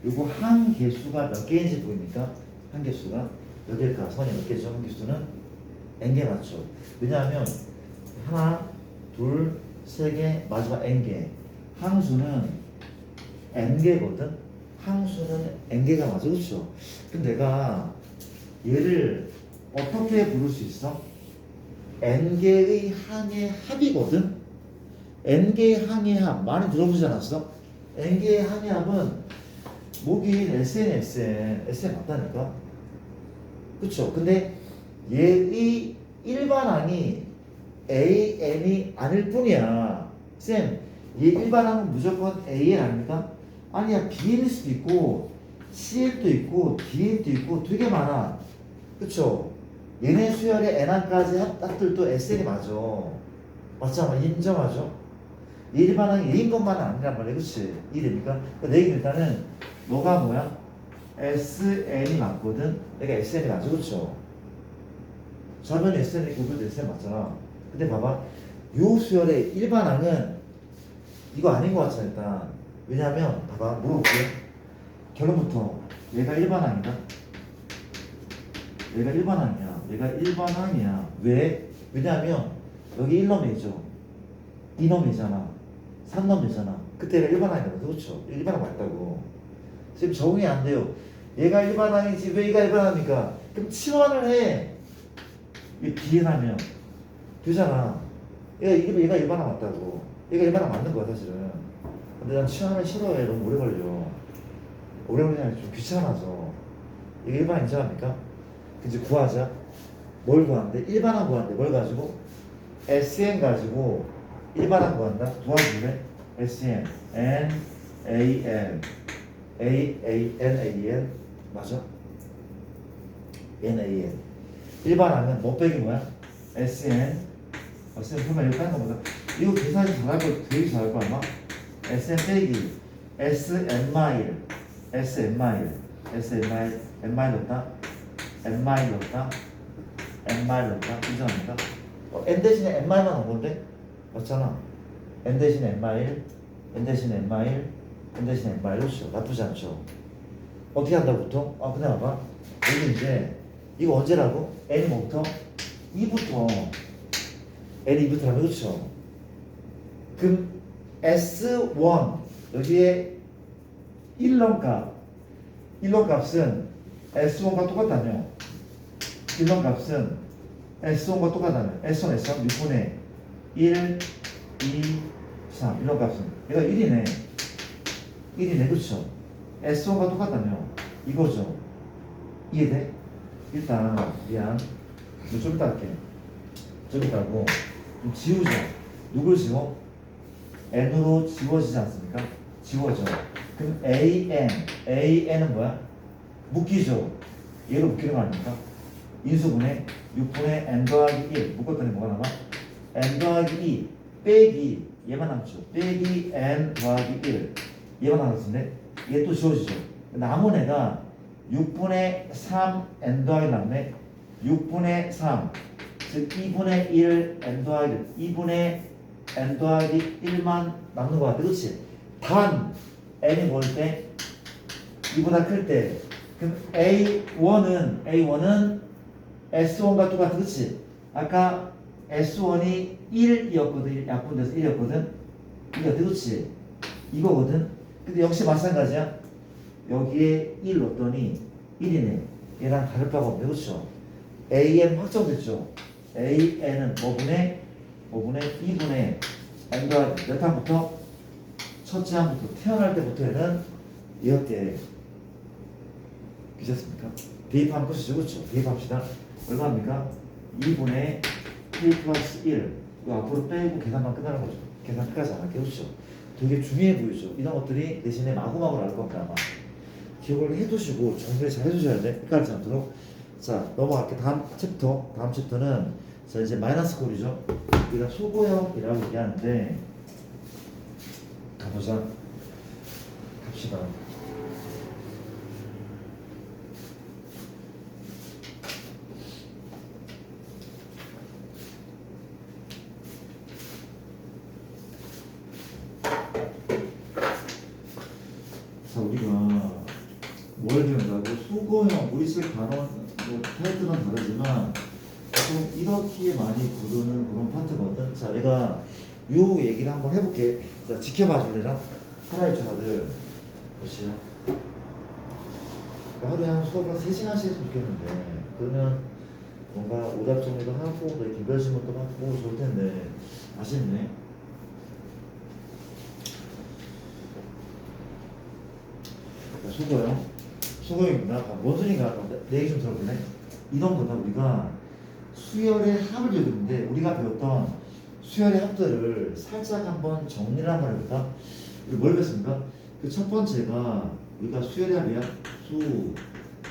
요거 한 개수가 몇 개인지 보입니까? 한 개수가 몇 개일까? 선이 몇 개죠? 한 개수는 n개 맞죠? 왜냐하면 하나, 둘, 세 개, 마지막 n개. 항수는 n개거든? 항수는 n개가 맞아, 그렇죠? 근데 내가 얘를 어떻게 부를 수 있어? n개의 항의 합이거든? n개의 항의 합 많이 들어보지 않았어? n개의 항의 합은 목인 SN 맞다니까? 그쵸? 근데 얘의 일반항이 AN이 아닐 뿐이야. 쌤, 얘 일반항은 무조건 AN 아닙니까? 아니야, BN일 수도 있고 CL도 있고 DN도 있고 되게 많아. 그쵸? 얘네 수열의 N항까지 합들도 SN이 맞아. 맞잖아, 인정하죠? 일반항이 A인 것만은 아니란 말이야, 그치? 이해됩니까? 그러니까 내 얘기는 일단은 너가 뭐야? SN이 맞거든? 내가 SN이 맞아, 그쵸? 좌변 SN이 우변 SN 맞잖아. 근데 봐봐, 요 수열의 일반항은 이거 아닌 것 같잖아, 일단. 왜냐면 봐봐, 물어볼게. 결론부터 얘가 일반항이다. 얘가 일반항이야. 얘가 일반항이야. 왜? 왜냐면 여기 1놈이죠. 2놈이잖아. 3놈이잖아. 그때 얘가 일반항이다. 그렇죠? 일반항 맞다고. 지금 적응이 안 돼요. 얘가 일반항이지 왜 얘가 일반항입니까? 그럼 치환을 해. 이 비행하면 되잖아. 얘가 일반항 맞다고. 얘가 일반항 맞는 거야 사실은. 근데 난 치환을 싫어해. 너무 오래 걸려. 오래 걸리냐 좀 귀찮아서. 이게 일반항 인정합니까? 이제 구하자. 뭘 구하는데? 일반항 구하는데 뭘 가지고? SN 가지고 일반항 구한다. 도와줄래? SN, N, A, N, A, A, N, A, N 맞아? N, A, N. 일반항은 뭐 빼기 뭐야? SN. SN 보면 이거 까는 거보다 이거 계산이 잘할 거 되게 잘할 거 아마? SN 빼기 SN 마일, SN 마일, SN 마일, N 마일 넣었다. N 마일 넣었다. N 마일 넣었다. 인정합니까? N 대신에 N 마일만 넣은 건데? 맞잖아. N 대신에 N 마일, N 대신에 N 마일, N 대신에 N 마일. 그렇죠. 나쁘지 않죠. 어떻게 한다고 보통? 근데 봐봐. 여기 이제 이거 언제라고? N이 뭐부터? 2부터. N이 2부터라면 그렇죠. 그럼 S1 여기에 1런 값. 1런 값은 S1과 똑같다며. 1번 값은 S1과 똑같다며. S1, S1 6분의 1, 2, 3. 1번 값은 얘가 1이네. 1이네. 그쵸? S1과 똑같다며. 이거죠. 이해돼? 일단 미안. 좀 이따 할게. 좀 이따 하고 좀 지우자. 누굴 지워? N으로 지워지지 않습니까? 지워져. 그럼 AN은 뭐야? 묶이죠. 얘로 묶이는 거 아닙니까? 인수분해 6분의 n 더하기 1 묶었더니 뭐가 남아? n 더하기 2 빼기 얘만 남죠. 빼기 n 더하기 1 얘만 남았는데 얘 또 지워지죠. 남은 애가 6분의 3 n 더하기 남네. 6분의 3 즉 2분의 1 n 더하기 2분의 n 더하기 1만 남는 것 같아. 그렇지? 단 n이 뭘 때? 2보다 클 때. 그럼 A1은 S1과 똑같아. 그치? 아까 S1이 1이었거든. 약분돼서 1이었거든. 이거 그렇지? 이거거든. 근데 역시 마찬가지야. 여기에 1 넣었더니 1이네. 얘랑 다를 바가 없네. 그렇죠? AN 확정됐죠? AN은 뭐분의 2분의 n과 몇 항부터? 첫째 항부터 태어날 때부터 얘는 이렇게 괜찮습니까? 대입하면 끝이죠. 그렇죠? 대입합시다. 얼마입니까? 2분의 1 플러스 1 이거 앞으로 빼고 계산만 끝나는 거죠. 계산 끝까지 안 할게요. 그렇죠? 되게 중요해 보이죠? 이런 것들이 대신에 마구마구 나올 겁니다. 아마 기억을 해두시고 정리를 잘 해주셔야 돼. 헷갈리지 않도록. 자, 넘어갈게. 다음 챕터. 다음 챕터는 자 이제 마이너스 꼴이죠. 우리가 소고형이라고 얘기하는데 가보자. 갑시다. 자, 우리가 뭘 배운다고? 소고형, 우리 쓸 단어, 뭐 타이틀은 다르지만 좀 이렇게 많이 부르는 그런 파트거든. 자, 내가 요 얘기를 한번 해볼게. 자, 지켜봐 줄래나? 하나의 전화들 보시죠. 하루에 한 수업을 3시간씩 했으면 좋겠는데 그러면 뭔가 오답 정리도 하고 또 이렇게 별 질문도 받고 좋을 텐데 아쉽네. 수고요. 수고입니다. 뭔 소리인가? 내 얘기 좀 들어볼래? 이런 거다. 우리가 수열의 합을 배우는데 우리가 배웠던 수열의 합들을 살짝 한번 정리를 한번 해볼까? 우리 뭘 배웠습니까? 그 첫 번째가 우리가 수열의 합이야.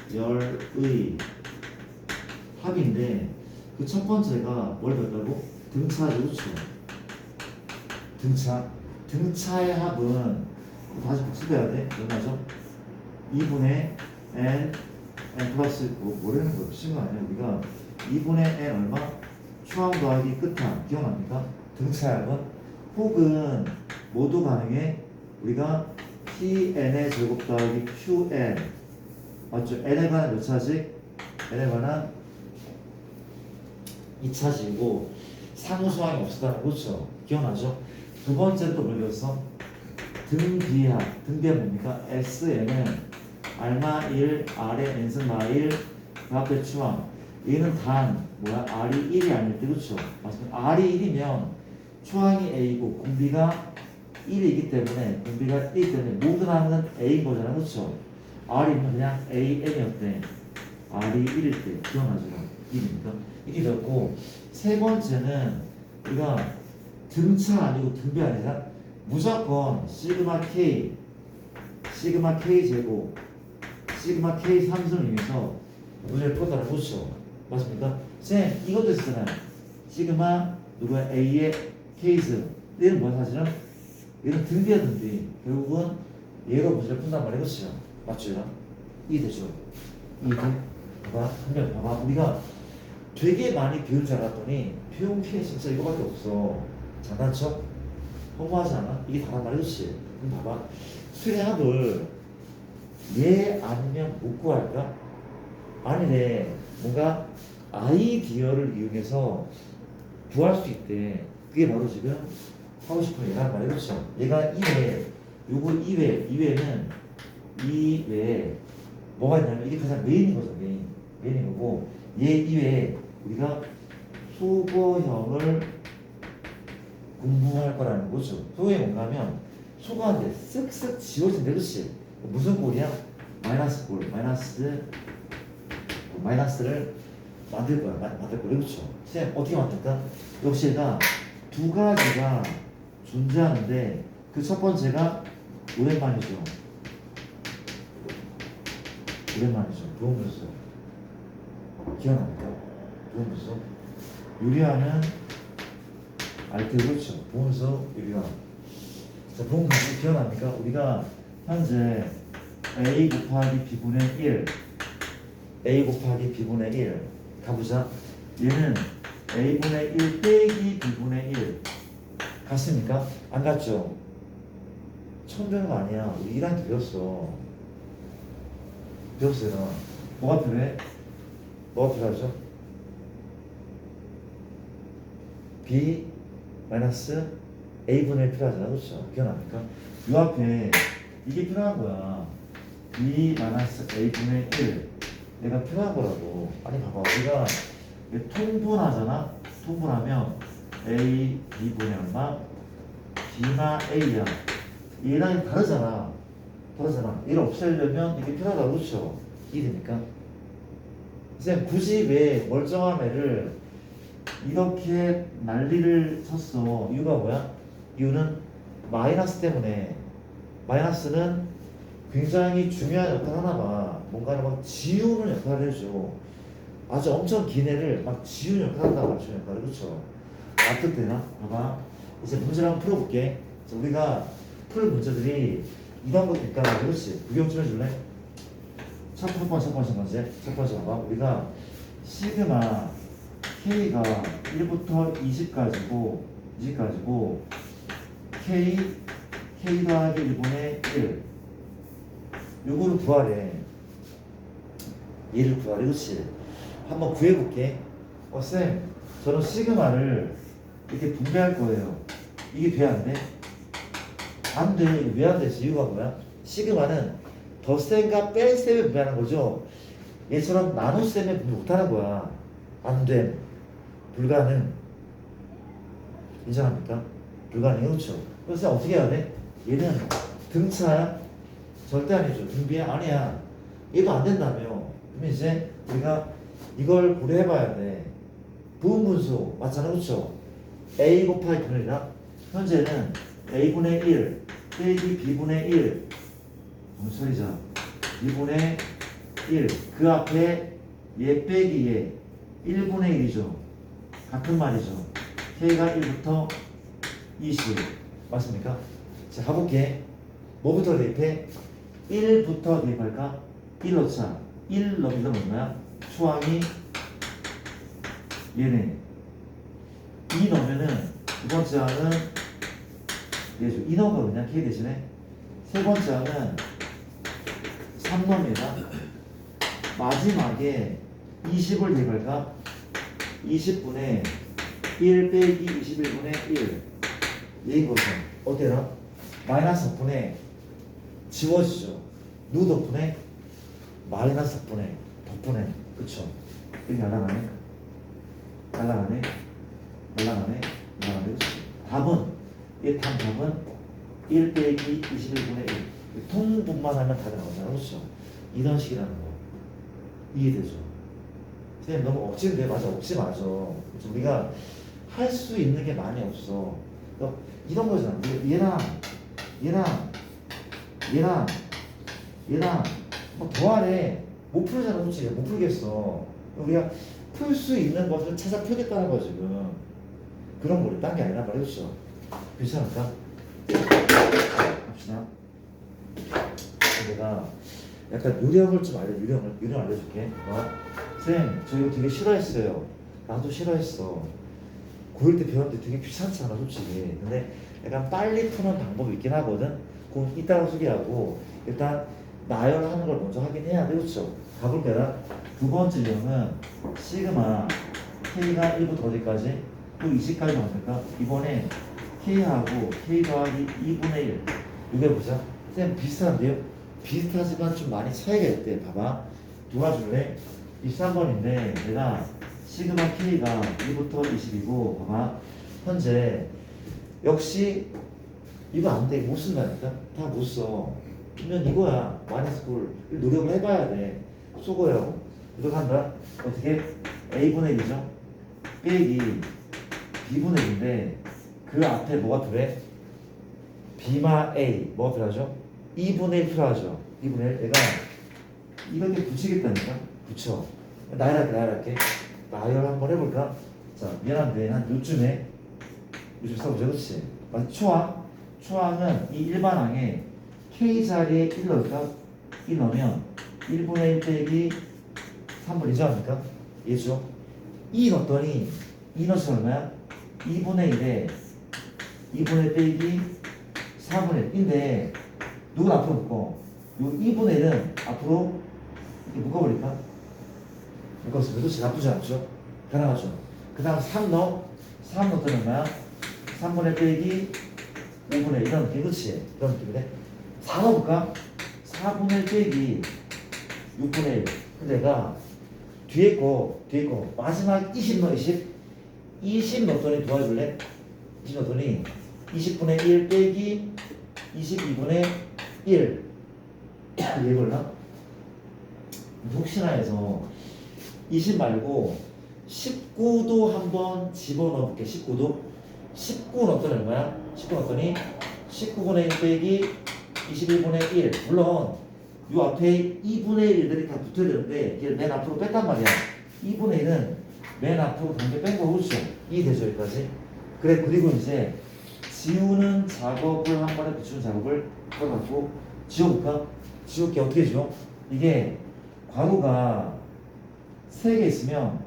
수열의 합인데 그 첫 번째가 뭘 배웠다고? 등차죠. 그렇죠? 등차. 등차의 합은 다시 복습해야 돼. 얼마죠? 2분의 n 플러스 뭐라는 거 미친 거 아니야? 우리가 2분의 n 얼마? 추함 더하기 끝함 기억납니까? 등차합은 혹은 모두 가능해. 우리가 pn의 제곱 더하기 qn 맞죠? n에 관한 몇 차식? n에 관한 2차식이고 상수항이 없었다는 거죠. 기억나죠? 두 번째 또 뭘 배웠어? 등비합. 등비합 뭡니까? SN은 R마 1, R의 n승마 1, 그 앞에 추함. 얘는 단, 뭐야? R이 1이 아닐 때, 그쵸? 맞습니다. R이 1이면 추항이 A고 공비가 1이기 때문에, 공비가 1이기 때문에 모든 항은 A인 거잖아, 그쵸? R이면 그냥 AN이었대. R이 1일 때, 기억나죠? 1입니까? 이게 됐고, 세 번째는 우리가 등차 아니고 등비 아니라 무조건 시그마 K 제곱 시그마 K 함수를 이용해서 문제를 풀었다는 거죠. 맞습니까? 쌤 이것도 있잖아요. 시그마 누구야? A의 K즈. 얘는 뭐야 사실은? 얘는 등비야 등비. 결국은 얘로 문제를 푼단 말이야. 그렇죠? 맞죠? 이해되죠? 이해돼? 봐봐. 한명 봐봐. 우리가 되게 많이 배운 줄 알았더니 배운 게 진짜 이거밖에 없어. 장난쳐? 허무하지 않아? 이게 다란 말이야. 그렇지? 그럼 봐봐. 수의 합을 얘 아니면 못 구할까? 아니네. 뭔가 아이디어를 이용해서 구할 수 있대. 그게 바로 지금 하고 싶은 얘란 말이야. 그렇죠? 얘가 2회, 요거 2회는 2회에 뭐가 있냐면 이게 가장 메인인 거죠. 메인인 거고 얘 2회에 우리가 소거형을 공부할 거라는 거죠. 소거형이 뭔가 하면 소거한데 쓱쓱 지워진대. 그렇지? 무슨 꼴이야? 마이너스 꼴. 마이너스를 만들 거야. 만들 거야. 그렇죠? 쌤 어떻게 만들까? 역시 얘가 두 가지가 존재하는데 그 첫 번째가 오랜만이죠. 도움분수. 기억납니까? 도움분수. 유리화는 알테. 그렇죠? 도움분수 유리화. 자, 도움분수 기억납니까? 우리가 현재 a 곱하기 b분의 1 a 곱하기 b분의 1 가보자. 얘는 a분의 1 빼기 b분의 1 같습니까? 안 같죠? 처음 배우는 거 아니야. 우리 1학년 때 배웠어요. 뭐가 필요해? 뭐가 필요하죠? b 마이너스 a분의 1 필요하잖아. 그렇죠? 기억납니까? 요 앞에 이게 필요한 거야. b 마이너스 a분의 1 내가 필요한 거라고. 아니 봐봐. 우리가 통분하잖아. 통분하면 a b분의 얼마? b나 a야. 얘랑 다르잖아. 얘를 없애려면 이게 필요하다고. 그렇죠? 이해됩니까? 쌤 굳이 왜 멀쩡한 애를 이렇게 난리를 쳤어? 이유가 뭐야? 이유는 마이너스 때문에. 마이너스는 굉장히 중요한 역할을 하나 봐. 뭔가를 막 지우는 역할을 해줘. 아주 엄청 긴 애를 막 지우는 역할을 한단 말이야. 지우는 역할을. 그렇죠? 납득되나? 봐봐. 이제 문제를 한번 풀어볼게. 자, 우리가 풀 문제들이 이런 거니까 그렇지. 구경 좀 해줄래? 첫 번째 봐봐. 우리가 시그마 K가 1부터 20까지고 K 더하기 1분의 1 요거를 구하래. 얘를 구하래. 그렇지? 한번 구해볼게. 쌤, 저는 시그마를 이렇게 분배할 거예요. 이게 돼, 안 돼? 안 돼. 이거 왜 안 되지? 이유가 뭐야? 시그마는 덧셈과 뺄셈에 분배하는 거죠. 얘처럼 나눗셈에 분배 못하는 거야. 안 돼. 불가능. 인정합니까? 불가능해. 그렇죠? 그래서 어떻게 해야 돼? 얘는 등차야? 절대 아니죠. 등비야? 아니야. 얘도 안 된다며. 그러면 이제 우리가 이걸 고려해봐야 돼. 부분분수 맞잖아. 그렇죠? A 곱하기 분이라 현재는 A분의 1 빼기 B분의 1 무슨 소리죠? B분의 1 그 앞에 얘 빼기 얘 1분의 1이죠. 같은 말이죠. K가 1부터 20 맞습니까? 자 가볼게. 뭐부터 대입해? 1부터 대입할까? 1 넣자. 1 넣으면 얼마야? 초항이 얘네 2 넣으면은 두 번째 항은 얘죠. 2 넣으면 그냥 K 대신에 세 번째 항은 3 넣습니다. 마지막에 20을 대입할까? 20분의 1 빼기 21분의 1 얘인 것은 어때라? 마이너스 덕분에 지워지죠. 누 덕분에? 마이너스 덕분에 그쵸? 이렇게 날아가네. 답은 답은 1 빼기 21분의 1 통분만 하면 답이 나오잖아. 그렇죠? 이런 식이라는 거 이해되죠? 선생님 너무 억지인데 맞아. 억지 맞아. 그렇죠? 우리가 할 수 있는 게 많이 없어. 이런 거잖아. 얘랑 뭐 더하래. 못 풀잖아. 그렇지? 못 풀겠어. 우리가 풀 수 있는 것을 찾아 펴겠다는 거 지금. 그런 거를 딴 게 아니란 말이었어. 괜찮을까? 합시다. 내가 약간 요령을 좀 요령 알려줄게. 쌤, 저 이거 되게 싫어했어요. 나도 싫어했어. 고1 때 배웠는데 되게 귀찮잖아, 솔직히. 근데 약간 빨리 푸는 방법이 있긴 하거든. 그건 이따가 소개하고 일단 나열하는 걸 먼저 하긴 해야 돼, 그렇죠? 가볼게요. 두 번째 유형은 시그마 K가 1부터 어디까지? 또 20까지 나옵니까? 이번에 K하고 K 더하기 2분의 1 이거 보자. 쌤 비슷한데요? 비슷하지만 좀 많이 차이가 있대. 봐봐. 도와줄래? 23번인데 내가 시그마 K가 1부터 20이고 봐봐. 현재 역시 이거 안 돼. 못 쓴다니까? 다 못 써. 그러면 이거야. 마이너스 꼴 노력을 해봐야 돼. 쏘고요. 노력한다. 어떻게? A분의 1이죠? 빼기 B분의 1인데 그 앞에 뭐가 필요해? B마 A 뭐가 필요하죠? 2분의 1 필요하죠. 2분의 1 내가 이렇게 붙이겠다니까? 붙여. 나열할게. 나열 한번 해볼까? 자 미안한데 한 요쯤에 요즘 써보자. 그렇지? 초항은 이 일반항에 K 자리에 1 넣을까? 1 넣으면 1분의 1 빼기 3분의 2죠 합니까? 얘죠? 2 넣었더니 2 넣으면 얼마야? 2분의 1에 2분의 1 빼기 4분의 1인데 누군 앞으로 묶어? 요 2분의 1은 앞으로 이렇게 묶어버릴까? 묶었으면 그렇지 나쁘지 않죠? 가능하죠? 그 다음 3 넣었더니 얼마야? 3분의 1 빼기 5분의 1 이런 느낌. 그렇지? 이런 느낌이네. 4 넣어볼까? 4분의 1 빼기 6분의 1 근데 내가 뒤에 거 마지막 20 넣어. 20 넣었더니 도와줄래? 20 넣었더니 20분의 1 빼기 22분의 1 얘 볼라? 혹시나 해서 20 말고 19도 한번 집어넣어볼게. 19 넣었더니 얼마야? 19 넣었더니 19분의 1 빼기 21분의 1 물론 요 앞에 2분의 1들이 다 붙어야 되는데 얘를 맨 앞으로 뺐단 말이야. 2분의 1은 맨 앞으로 단계 뺀 거 그렇죠? 이 되죠 여기까지. 그래 그리고 이제 지우는 작업을 한 번에 붙이는 작업을 써갖고 지워볼까? 지울게 어떻게 지워? 이게 괄호가 3개 있으면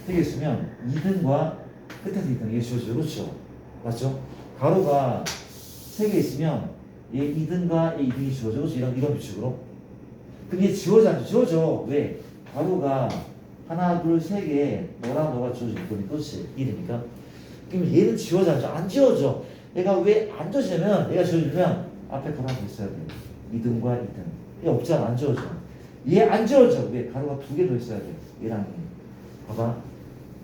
2등과 끝에서 2등 이게 지워져요 그렇죠? 맞죠? 괄호가 3개 있으면 얘 2등과 얘 2등이 지워져 그렇죠? 이런 규칙으로. 그럼 얘 지워져 안 지워져? 왜? 괄호가 하나 둘 세 개 너랑 너가 지워질 거니까 그렇지? 1이니까. 그럼 얘는 지워져 안 지워져? 안 지워져. 얘가 왜 안 지워지냐면 얘가 지워지면 앞에 가로가 더 있어야 돼. 2등과 2등. 얘 없잖아. 안 지워져. 얘 안 지워져. 왜? 가로가 2개 더 있어야 돼. 얘랑 얘. 봐봐.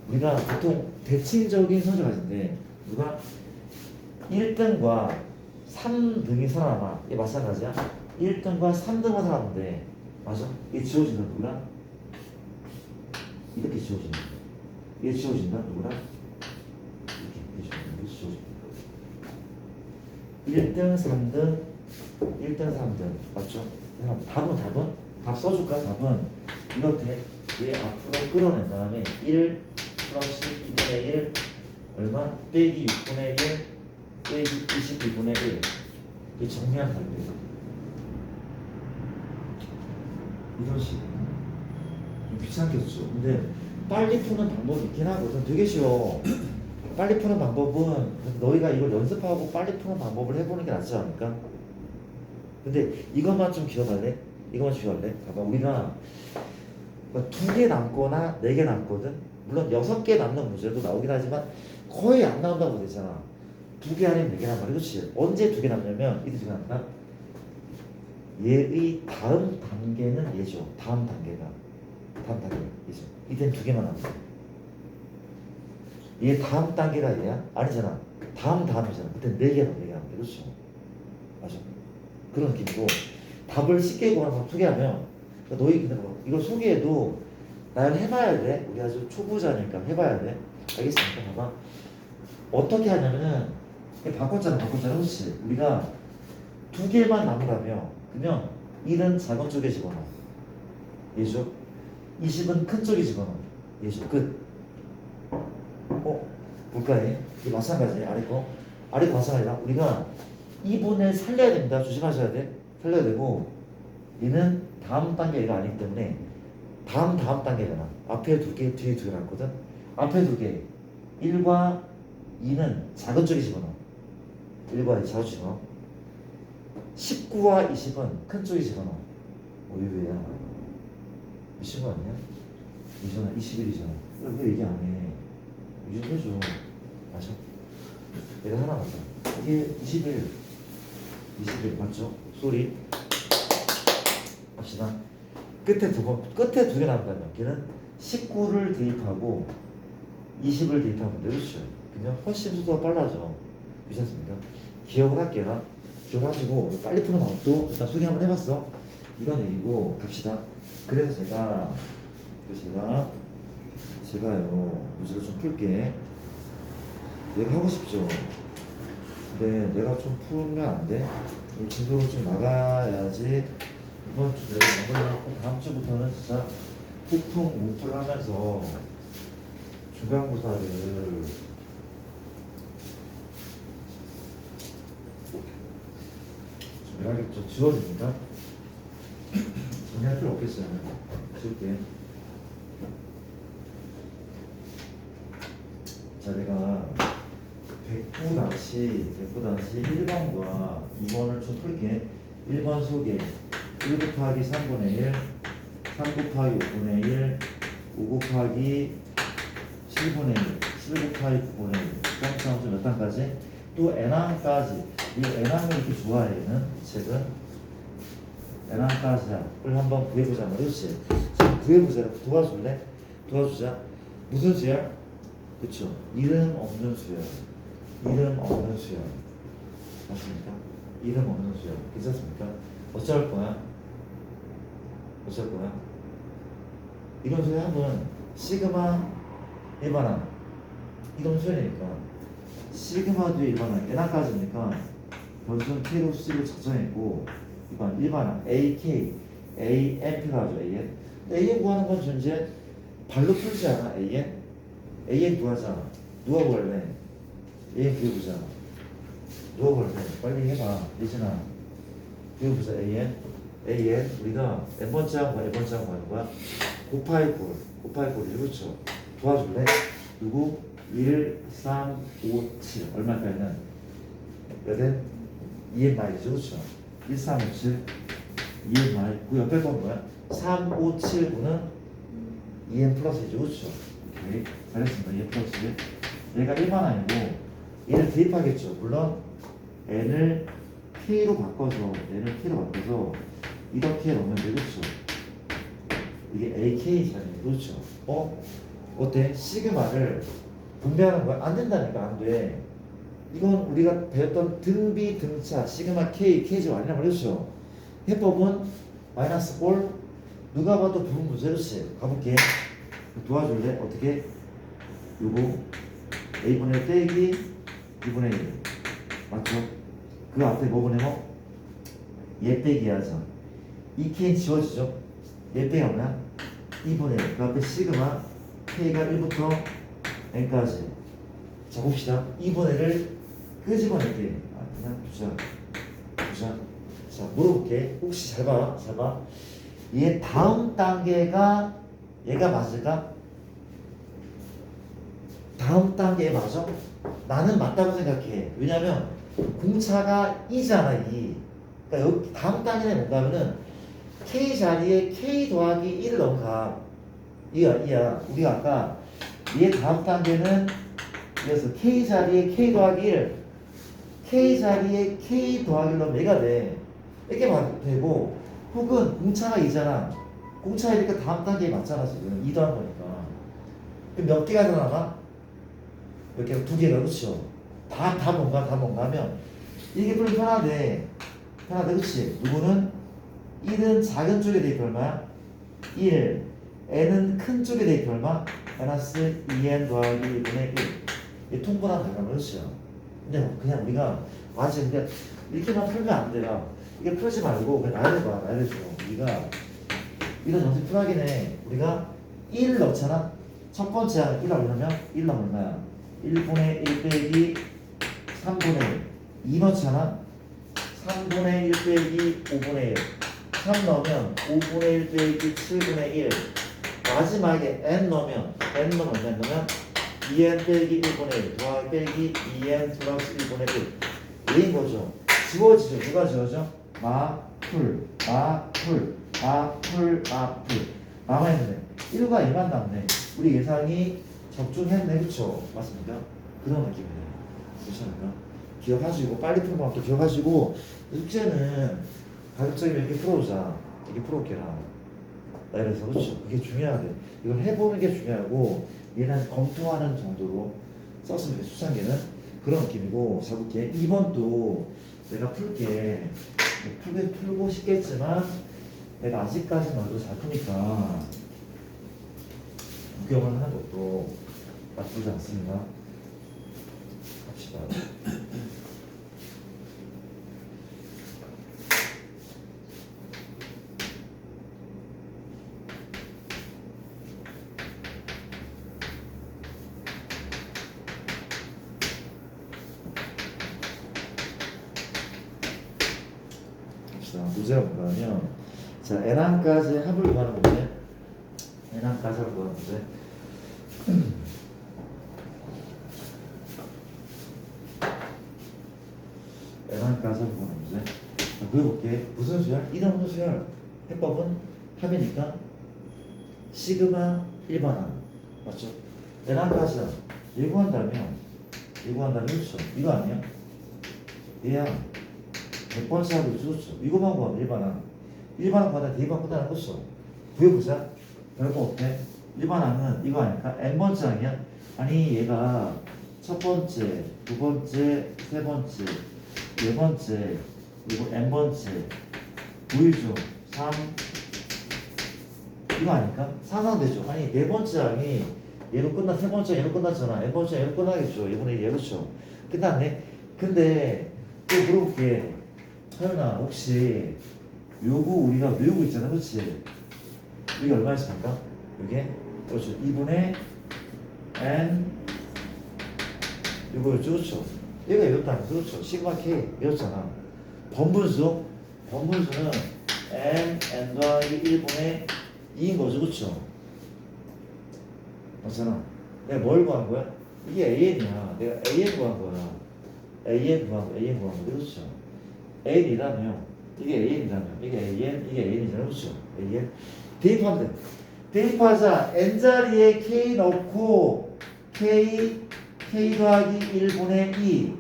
우리가 보통 대칭적인 선수가 있는데 누가 1등과 3등이 살아남아. 얘 마찬가지야. 1등과 3등만 살아남는데 맞아? 얘 지워진다 누구랑? 이렇게 지워진다. 얘 지워진다 누구랑? 이렇게 지워진다. 1등, 3등, 1등, 3등 맞죠? 답 써줄까? 답은 이렇게 얘 앞으로 끌어낸 다음에 1 플러스 2분의 1 얼마? 빼기 6분의 1 빼기 22분의 1 이게 정리한 답이에요. 이런 식. 좀 귀찮겠죠. 근데 빨리 푸는 방법이 있긴 하거든. 되게 쉬워. 빨리 푸는 방법은 너희가 이걸 연습하고 빨리 푸는 방법을 해보는 게 낫지 않을까? 근데 이것만 좀 기억할래? 이것만 기억할래? 봐봐 우리가 2개 남거나 4개 남거든? 물론 6개 남는 문제도 나오긴 하지만 거의 안 나온다고 되잖아. 2개 아니면 4개 남아. 그렇지? 언제 2개 남냐면 이때 2개 남다? 얘의 다음 단계는 얘죠. 다음 단계 얘죠. 이땐 2개만 남아. 얘 다음 단계가 얘야? 아니잖아. 다음이잖아. 그때 4개만 그렇죠? 맞아. 그런 느낌이고 답을 쉽게 구하는 2개 하면 그러니까 너희 근데 뭐 이걸 소개해도 나는 해봐야 돼. 우리 아주 초보자니까 해봐야 돼. 알겠습니까? 봐봐. 어떻게 하냐면은 바꿨잖아. 그렇지? 우리가 2개만 남으라며 그러면 1은 작은 쪽에 집어넣어. 얘죠? 20은 큰 쪽에 집어넣어. 얘죠? 끝. 볼까요? 이 마찬가지예요. 아래 거 마찬가지다. 우리가 2분을 살려야 됩니다. 조심하셔야 돼. 살려야 되고 얘는 다음 단계가 아니기 때문에 다음 단계잖아. 앞에 2개, 뒤에 2개 남거든. 앞에 2개 1과 2는 작은 쪽에 집어넣어. 1과 2 작은 쪽에 집어넣어. 19와 20은 큰 쪽에 집어넣어. 왜야? 20거 아니야? 21이잖아. 왜 얘기 안 해? 이좀 해줘. 맞아? 얘가 하나 맞아. 이게 21 맞죠? 소리 합시다. 끝에 2개 남았다면 걔는 19를 대입하고 20을 대입하면 돼. 그렇죠? 그냥 훨씬 속도가 빨라져. 괜찮습니까? 기억을 할게요. 기억하시고 빨리 푸는 방법도 일단 소개 한번 해봤어. 이건 얘기고 갑시다. 그래서 제가요 문제를 좀 풀게. 내가 하고 싶죠. 근데 내가 좀 풀면 안 돼. 이 진도로 좀 나가야지. 이번 주 내가 넘어가고 다음 주부터는 진짜 폭풍 목표를 하면서 중간고사를 준비하겠죠. 지워집니다. 정리할 필요 없겠어요. 지울게. 자, 내가 109-1번과 2번을 좀 풀게. 1번 소개 1 곱하기 3분의 1 3 곱하기 5분의 1 5 곱하기 7분의 1 7 곱하기 9분의 1 점 몇 단까지? 또 n항까지. 이 n항을 이렇게 좋아해. 얘는 책은 n항까지를 한번 구해보자 말이지. 지금 구해보자. 도와주자. 무슨 수야? 그쵸? 이름 없는 수야. 맞습니까? 이름 없는 수야. 괜찮습니까? 어쩔 거야? 이런 수야 하면 시그마 1반항 이런 수야니까 시그마 뒤에 1반항 n항까지니까 변수는 k로 c로 작성했고 이반 1반항 AK AMP가 하죠. AN. AN 구하는 건 전제 발로 풀지 않아? AN 구하자. 누가 구할래? AN 구해보자. 누가 구할래? 빨리 해봐. 예진아 구해보자. AN 우리가 n번째하고 n번째하고 하는 거야. 곱하기 꼴 이렇죠. 도와줄래? 누구? 1, 3, 5, 7 얼마까지는? 몇 엔? 2n 마이너스 그렇죠. 1, 3, 5, 7 2n 마이너스 그 옆에 건 뭐야? 3, 5, 7, 9는 2n 플러스 1이죠 그렇죠. 오케이 잘했습니다. 2n 플러스 1 얘가 1만 아니고 얘를 대입하겠죠. 물론 n을 k로 바꿔서 이렇게 넣으면 되겠죠. 이게 AK 자리네 그렇죠. 어때? 시그마를 분배하는 거야? 안 된다니까. 안 돼. 이건 우리가 배웠던 등비 등차 시그마 K K지 아니란 말이죠. 해법은 마이너스 꼴 누가 봐도 부분 문제로지. 가볼게. 도와줄래? 어떻게? 요거 A분의 1 빼기 2분의 1 맞죠? 그 앞에 뭐 보내면 얘 빼기 하자. 이 K는 지워지죠? 얘 빼기 뭐냐? 2분의 1 그 앞에 시그마 K가 1부터 N까지. 자 봅시다. 2분의 1을 끄집어낼게. 그냥 두자. 자 물어볼게. 혹시 잘 봐. 얘 다음 단계가 얘가 맞을까? 다음 단계 맞아? 나는 맞다고 생각해. 왜냐면 공차가 2잖아 2. 그러니까 여기 다음 단계는 뭔가면은 K 자리에 K 더하기 1을 넣은가. 이야. 우리가 아까 얘 다음 단계는 그래서 K 자리에 K 더하기 1 K 자리에 K 더하기 1 넣으면 얘가 돼. 이렇게 되고 혹은 공차가 2잖아. 공차이니까 다음 단계에 맞잖아 지금. 2 더한 거니까. 그럼 몇 개가 더 나가? 몇 개가? 2개가 그렇죠. 다 뭔가 하면 이게 좀 편하대 그치? 누구는 1은 작은 쪽에 대입 얼마야? 1 n은 큰 쪽에 대입 얼마? 마이너스 2n 더하기 1분의 1 이 통분하면 되는 거죠. 근데 그냥 우리가 아직 근데 이렇게만 풀면 안 돼요. 이게 풀지 말고 그냥 나를 줘. 우리가 이런 연습 편하긴 해. 우리가 1 넣잖아. 첫 번째 하나 1 넣으면 1 넣으면 얼마야? 1분의 1 빼기 3분의 1 2 넣잖아. 3분의 1 빼기 5분의 1 3 넣으면 5분의 1 빼기 7분의 1 마지막에 n 넣으면 얼마 넣으면 2n 빼기 1분의 1 더하기 빼기 2n 플러스 1분의 1 얘인 거죠. 지워지죠. 누가 지워져? 마풀 남아있네. 1과 2만 남네. 우리 예상이 적중했네. 그쵸? 맞습니까? 그런 느낌이에요. 괜찮을까? 기억하시고 빨리 푸는 방법도 기억하시고 숙제는 가급적이면 이렇게 풀어보자. 이렇게 풀어볼게라. 그래서 그렇죠. 그게 중요하대. 이걸 해보는 게 중요하고 얘는 검토하는 정도로 썼으면 돼. 수상계는 그런 느낌이고. 자 볼게. 2번도 내가 풀게. 풀고 싶겠지만 내가 아직까지는 얼굴 잘 푸니까 구경을 하는 것도 나쁘지 않습니다. 갑시다. 문제가 뭐냐면 자 n항까지 합을 구하는 문제. n항까지 합을 구하는 문제. n항까지 합을 구하는 문제. 자 그려볼게. 무슨 수열? 이런 수열. 해법은 합이니까 시그마 1반항 맞죠? n항까지 합 예고한다면 그렇죠. 이거 아니야? 얘야 100번 하고 있었죠. 이거만 구하면 1반항 받아 대입한 끝나는 거죠. 구해보자. 별거 없대. 1반항은 이거 아닐까? n번째 항이야? 아니 얘가 첫 번째, 두 번째, 세 번째, 네 번째, 그리고 n번째 보이죠? 3 이거 아닐까? 상상되죠? 아니 네 번째 항이 얘로 끝나 세 번째 얘로 끝났잖아. n번째 얘로 끝나겠죠. 이번에 얘 그렇죠. 끝났네. 근데 또 물어볼게. 하연아 혹시 요거 우리가 외우고 있잖아 그렇지? 이게 얼마였습니까? 이게 그렇죠. 2분의 n 이거였죠. 그렇죠. 얘가 이렇다면 그렇죠. 시그마 k 이었잖아. 번분수는 n 더하기 1분의 2인 거죠. 그렇죠. 맞잖아. 내가 뭘 구한 거야? 이게 AN이야. 내가 AN 구한 거야. AN 구한 거. 그렇죠. AN이라면 이게 AN이라면 이게 AN이잖아. 그렇죠. AN 대입하면 돼. 대입하자. n자리에 k 넣고 k 더하기 1분의 2.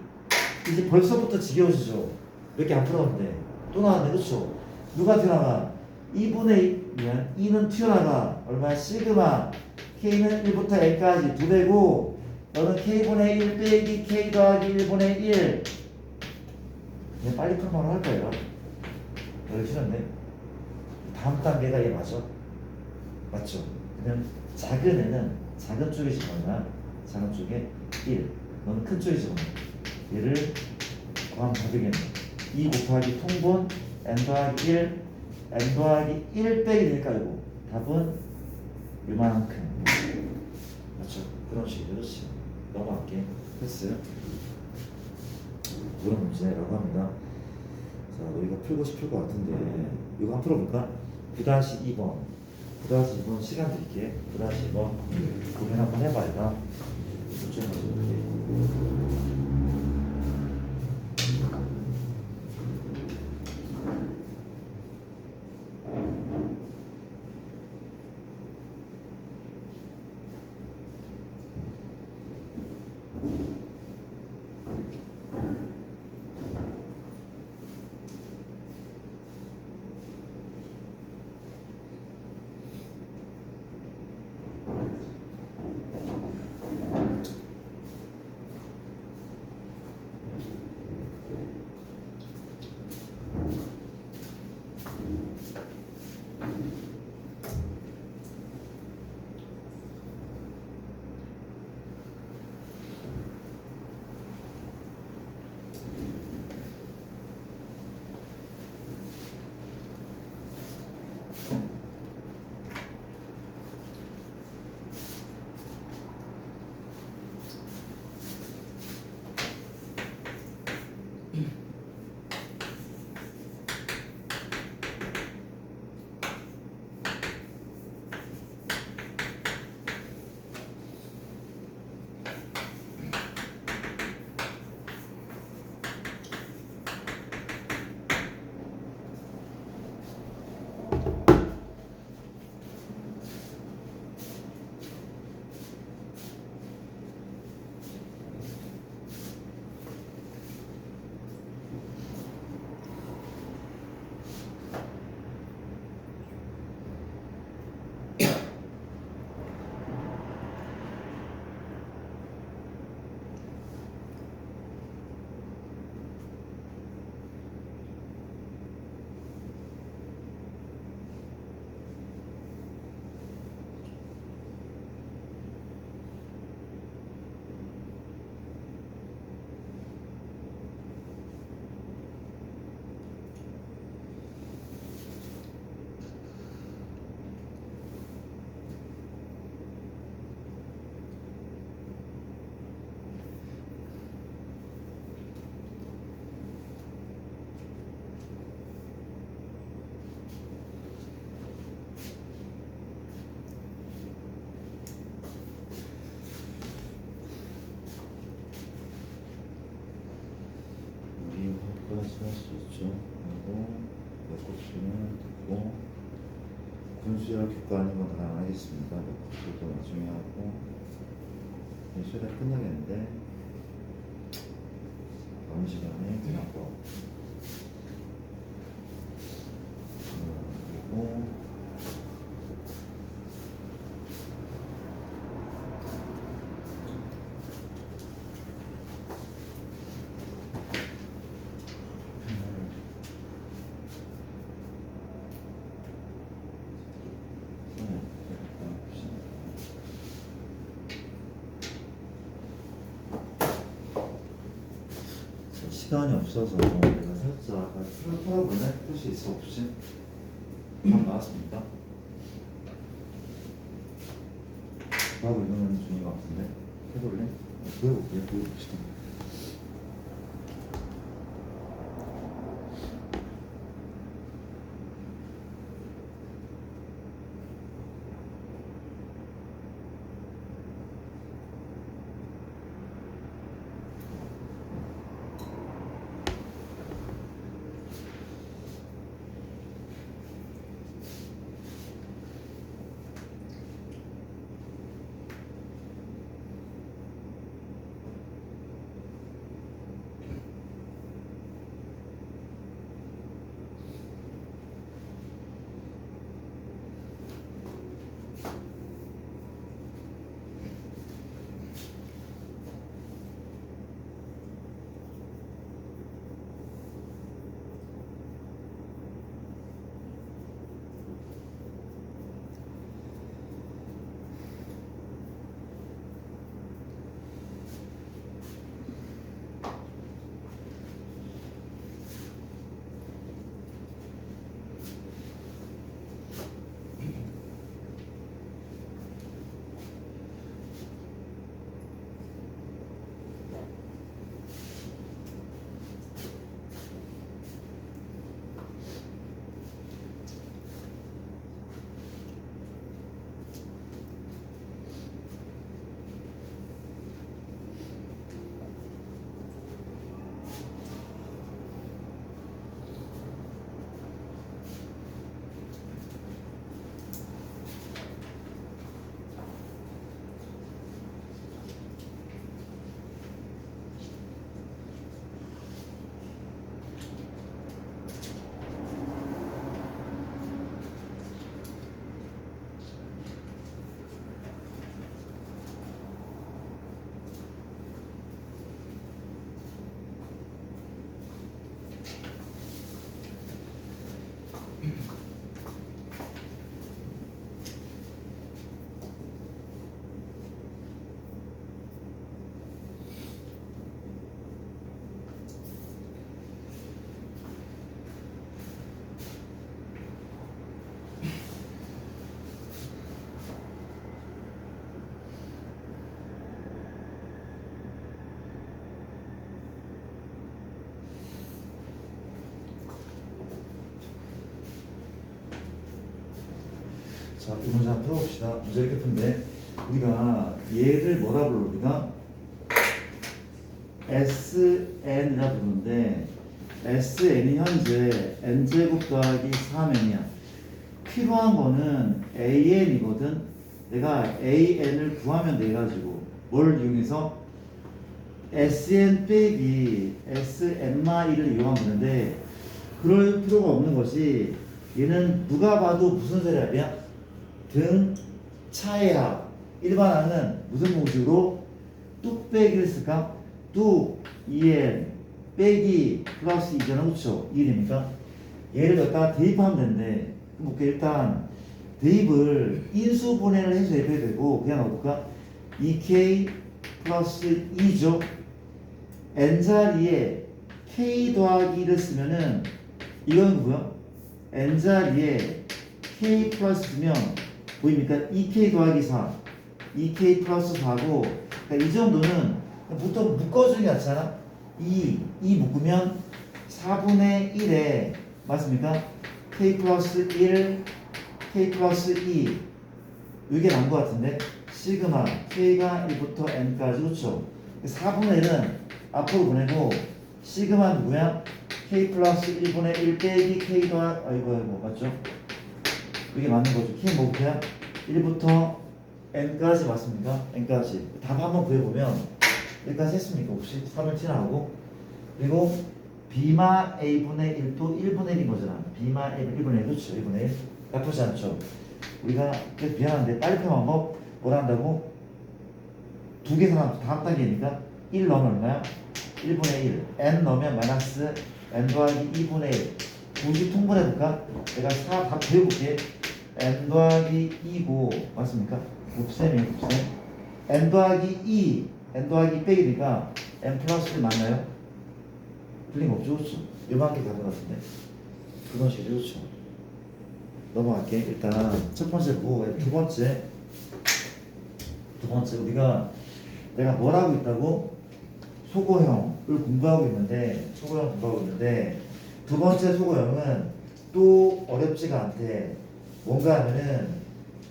이제 벌써부터 지겨워지죠. 몇 개 안 풀었는데 또 나왔네. 그렇죠. 누가 튀어나가? 2분의 2는 튀어나가. 얼마야? 시그마 k는 1부터 n까지 2배고 너는 k분의 1 빼기 k 더하기 1분의 1. 그냥 빨리 풀면 할 거예요. 여기 싫은데 다음 단계가 얘 맞아. 맞죠? 그냥 작은 애는 작은 쪽에 집어넣어. 작은 쪽에 1. 너는 큰 쪽에 집어넣어. 얘를 구하면 다 되겠네. 2 곱하기 통분 n 더하기 1 n 더하기 1 빼기 되니까 이거 답은 요만큼. 맞죠? 그런 식이죠. 그렇지. 넘어갈게. 됐어요? 그런 문제라고 합니다. 자, 너희가 풀고 싶을 것 같은데 이거 한번 풀어볼까? 9-2번 9-2번 시간 드릴게. 9-2번 고민 한번 해봐요. 좀 가져올게. 할 수 있죠. 그리고 몇곱수는 듣고 분수열 교과 아닌 건 다 안 하겠습니다. 몇곱수도 나중에 하고 분수열 끝나겠는데 다음 시간에 끝나고 그리고 시간이 없어서 내가 살짝 풀어보네. 풀 수 있어 없지? 답 나왔습니다. 구하고 있는 중인 것 같은데 해볼래? 보여볼게요. 보여봅시다. 자, 이 문제 한번 풀어봅시다. 문제 이렇게 푼데 우리가 얘를 뭐라 불러? 우리가 SN이라 부르는데 SN이 현재 n제곱 더하기 3n이야. 필요한 거는 AN이거든. 내가 AN을 구하면 돼가지고 뭘 이용해서 SN 빼기 SN-1을 이용하면 되는데 그럴 필요가 없는 것이 얘는 누가 봐도 무슨 세랍이야? 등 차의 합. 일반항은 무슨 공식으로 뚝 빼기를 쓸까? 뚝 2n 빼기 플러스 2잖아. 그쵸? 1이니까 얘를 갖다가 대입하면 되는데 그럼 일단 대입을 인수분해를 해서 해야 되고 그냥 어떨까? 2k 플러스 2죠. n자리에 k 더하기 1을 쓰면은 이건 뭐야? n자리에 k 플러스 쓰면 보입니까? 2k 더하기 4 2k 플러스 4고 그러니까 이 정도는 보통 묶어주는 게 낫잖아. 2 묶으면 4분의 1에 맞습니까? k 플러스 1 k 플러스 2 이게 나은 것 같은데 시그마 k가 1부터 n까지 그렇죠? 4분의 1은 앞으로 보내고 시그마 누구야? k 플러스 1분의 1 빼기 k 더하기 아이고 맞죠? 이게 맞는 거죠. k 뭐부터야? 1부터 n까지 맞습니까? n까지 답 한번 구해보면 여기까지 했습니까? 혹시 3을 지나가고 그리고 b마 a분의 1도 1분의 1인 거잖아. b마 a 1분의 1 그렇죠? 1분의 1 나쁘지 않죠? 우리가 미안한데 빨리 펴 방법 뭐라 한다고? 두 개 사람 다 합당이니까 1 넣으면 얼마야? 1분의 1 n 넣으면 마이너스 n 더하기 2분의 1 굳이 통분해볼까? 내가 4 다 배워볼게. n 더하기 2고 맞습니까? 곱셈이에요 곱셈. n 더하기 2 n 더하기 빼기니까 n 플러스 1 맞나요? 틀림없죠. 그렇죠? 요만큼 가는 것 같은데 그건 제일 좋죠. 넘어갈게. 일단 첫 번째 보고 두 번째 두 번째 내가 뭘 하고 있다고? 소고형을 공부하고 있는데 두 번째 소고형은 또 어렵지가 않대. 뭔가 하면은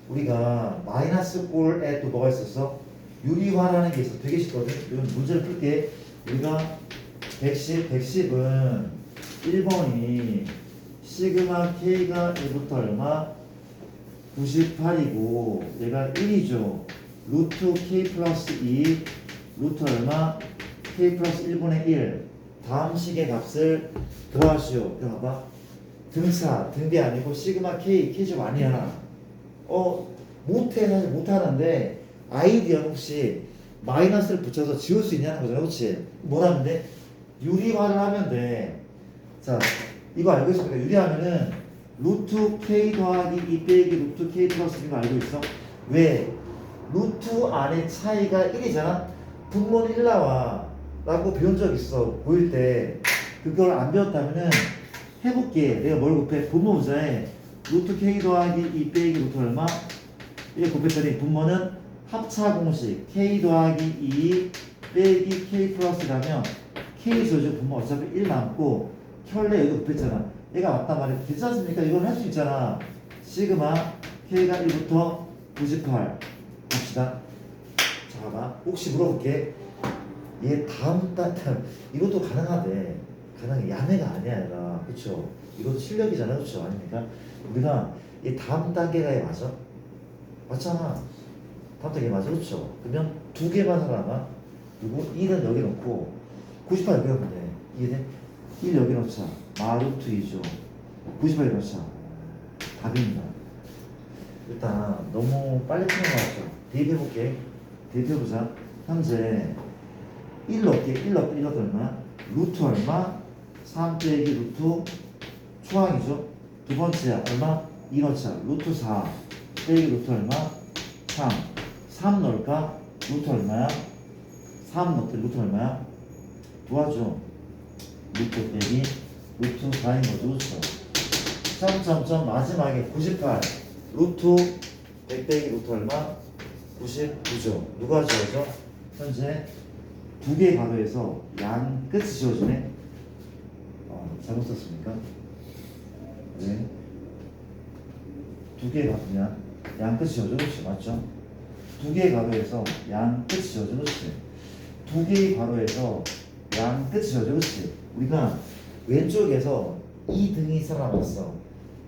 우리가 마이너스 꼴에 또 뭐가 있었어? 유리화라는 게 있어. 되게 쉽거든. 이건 문제를 풀게. 우리가 110은 1번이 시그마 K가 1부터 얼마? 98이고 얘가 1이죠. 루트 K 플러스 2 루트 얼마? K 플러스 1분의 1 다음 식의 값을 구하시오. 이거 봐봐. 등차, 등비 아니고 시그마 K, K좀 아니야. 못해. 사실 못하는데 아이디어는 혹시 마이너스를 붙여서 지울 수 있냐는 거잖아. 그렇지? 뭘 하면 돼? 유리화를 하면 돼. 자, 이거 알고 있습니까? 유리하면은 루트 K 더하기 2 빼기 루트 K 플러스 2거 알고 있어? 왜? 루트 안에 차이가 1이잖아? 분모는 1 나와 라고 배운 적 있어. 보일 때 그걸 안 배웠다면은 해볼게. 내가 뭘 곱해? 분모 문자에 루트 K 더하기 2 빼기 루트 얼마? 이게 곱했더니 분모는 합차 공식 K 더하기 2 빼기 K 플러스라면 K 소주 분모 어차피 1 남고 혈내 여기도 곱했잖아. 얘가 맞단 말이야. 괜찮습니까? 이건 할 수 있잖아. 시그마 K가 1부터 98 봅시다. 자, 봐봐. 혹시 물어볼게. 얘 다음 이것도 가능하대. 가능해. 야매가 아니야 얘가. 그쵸? 이것도 실력이잖아. 그쵸? 아닙니까? 우리가 이 다음 단계가 얘 맞아? 맞잖아. 다음 단계 맞아. 그쵸? 그러면 두 개만 살아남아. 그리고 1은 여기 놓고 98 여기 놓으면 돼. 이해돼? 1 여기 놓자. 마루트 2죠. 98 여기 놓자. 답입니다. 일단 너무 빨리 푸는 거 같죠? 대입해볼게. 대입해보자. 현재 1 넣을게. 1 넣을 얼마? 루트 얼마? 3 빼기 루트 초항이죠. 두 번째 얼마? 2 넣자. 루트 4 빼기 루트 얼마? 3 넣을까? 루트 얼마야? 3 넣을게. 루트 얼마야? 도와줘. 루트 빼기 루트 4인 거죠. 그렇죠? 점점점 마지막에 98 루트 100 빼기 루트 얼마? 99죠. 누가 지워져? 현재 두 개의 괄호에서 양 끝이 지워지네. 잘못 썼습니까? 네. 두 개의 괄호면 양 끝이 지워져. 그렇지? 맞죠? 두 개의 괄호에서 양 끝이 지워져. 그렇지? 두 개의 괄호에서 양 끝이 지워져. 그렇지? 우리가 왼쪽에서 2등이 살아남았어.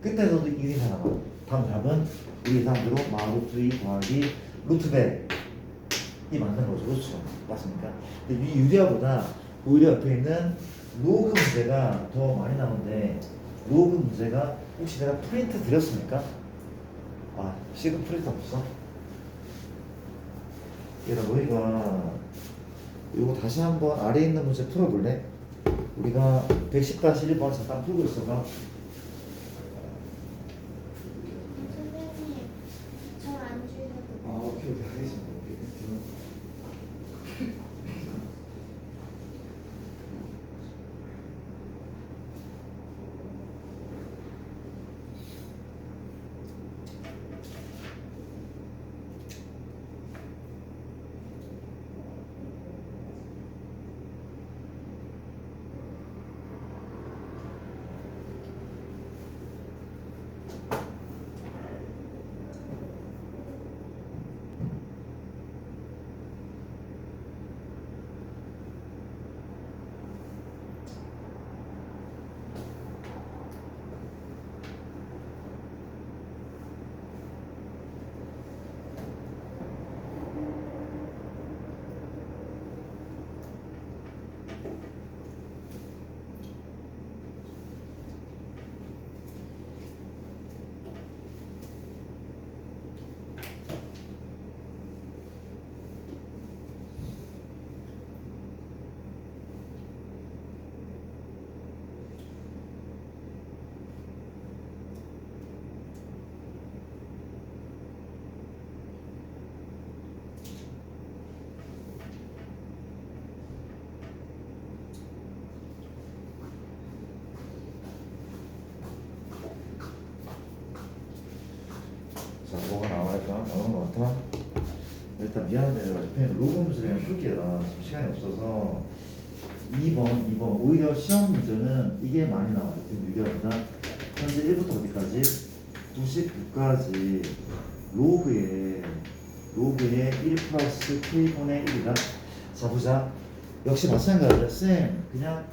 끝에서도 2등이 살아남아. 다음 답은 우리 예상대로 마루트 2 더하기 루트 100이 맞는 거죠. 그렇죠? 맞습니까? 근데 이 유리화보다 오히려 옆에 있는 로그 문제가 더 많이 나오는데 로그 문제가 혹시 내가 프린트 드렸습니까? 지금 프린트 없어? 얘들아 너희가 이거 다시 한번 아래에 있는 문제 풀어볼래? 우리가 110-1번 잠깐 풀고 있어봐. 선생님, 저 안 주셔도 오케이 알겠습니다. 자, 뭐가 나올까? 나오는 것 같아? 일단 미안한데 그냥 로그 문제를 그냥 풀게요. 지금 시간이 없어서 2번 오히려 시험 문제는 이게 많이 나와요. 지금 유리합니다. 현재 1부터 어디까지? 99까지 로그에 1 플러스 k분의 1이다. 자 보자. 역시 마찬가지야. 쌤 그냥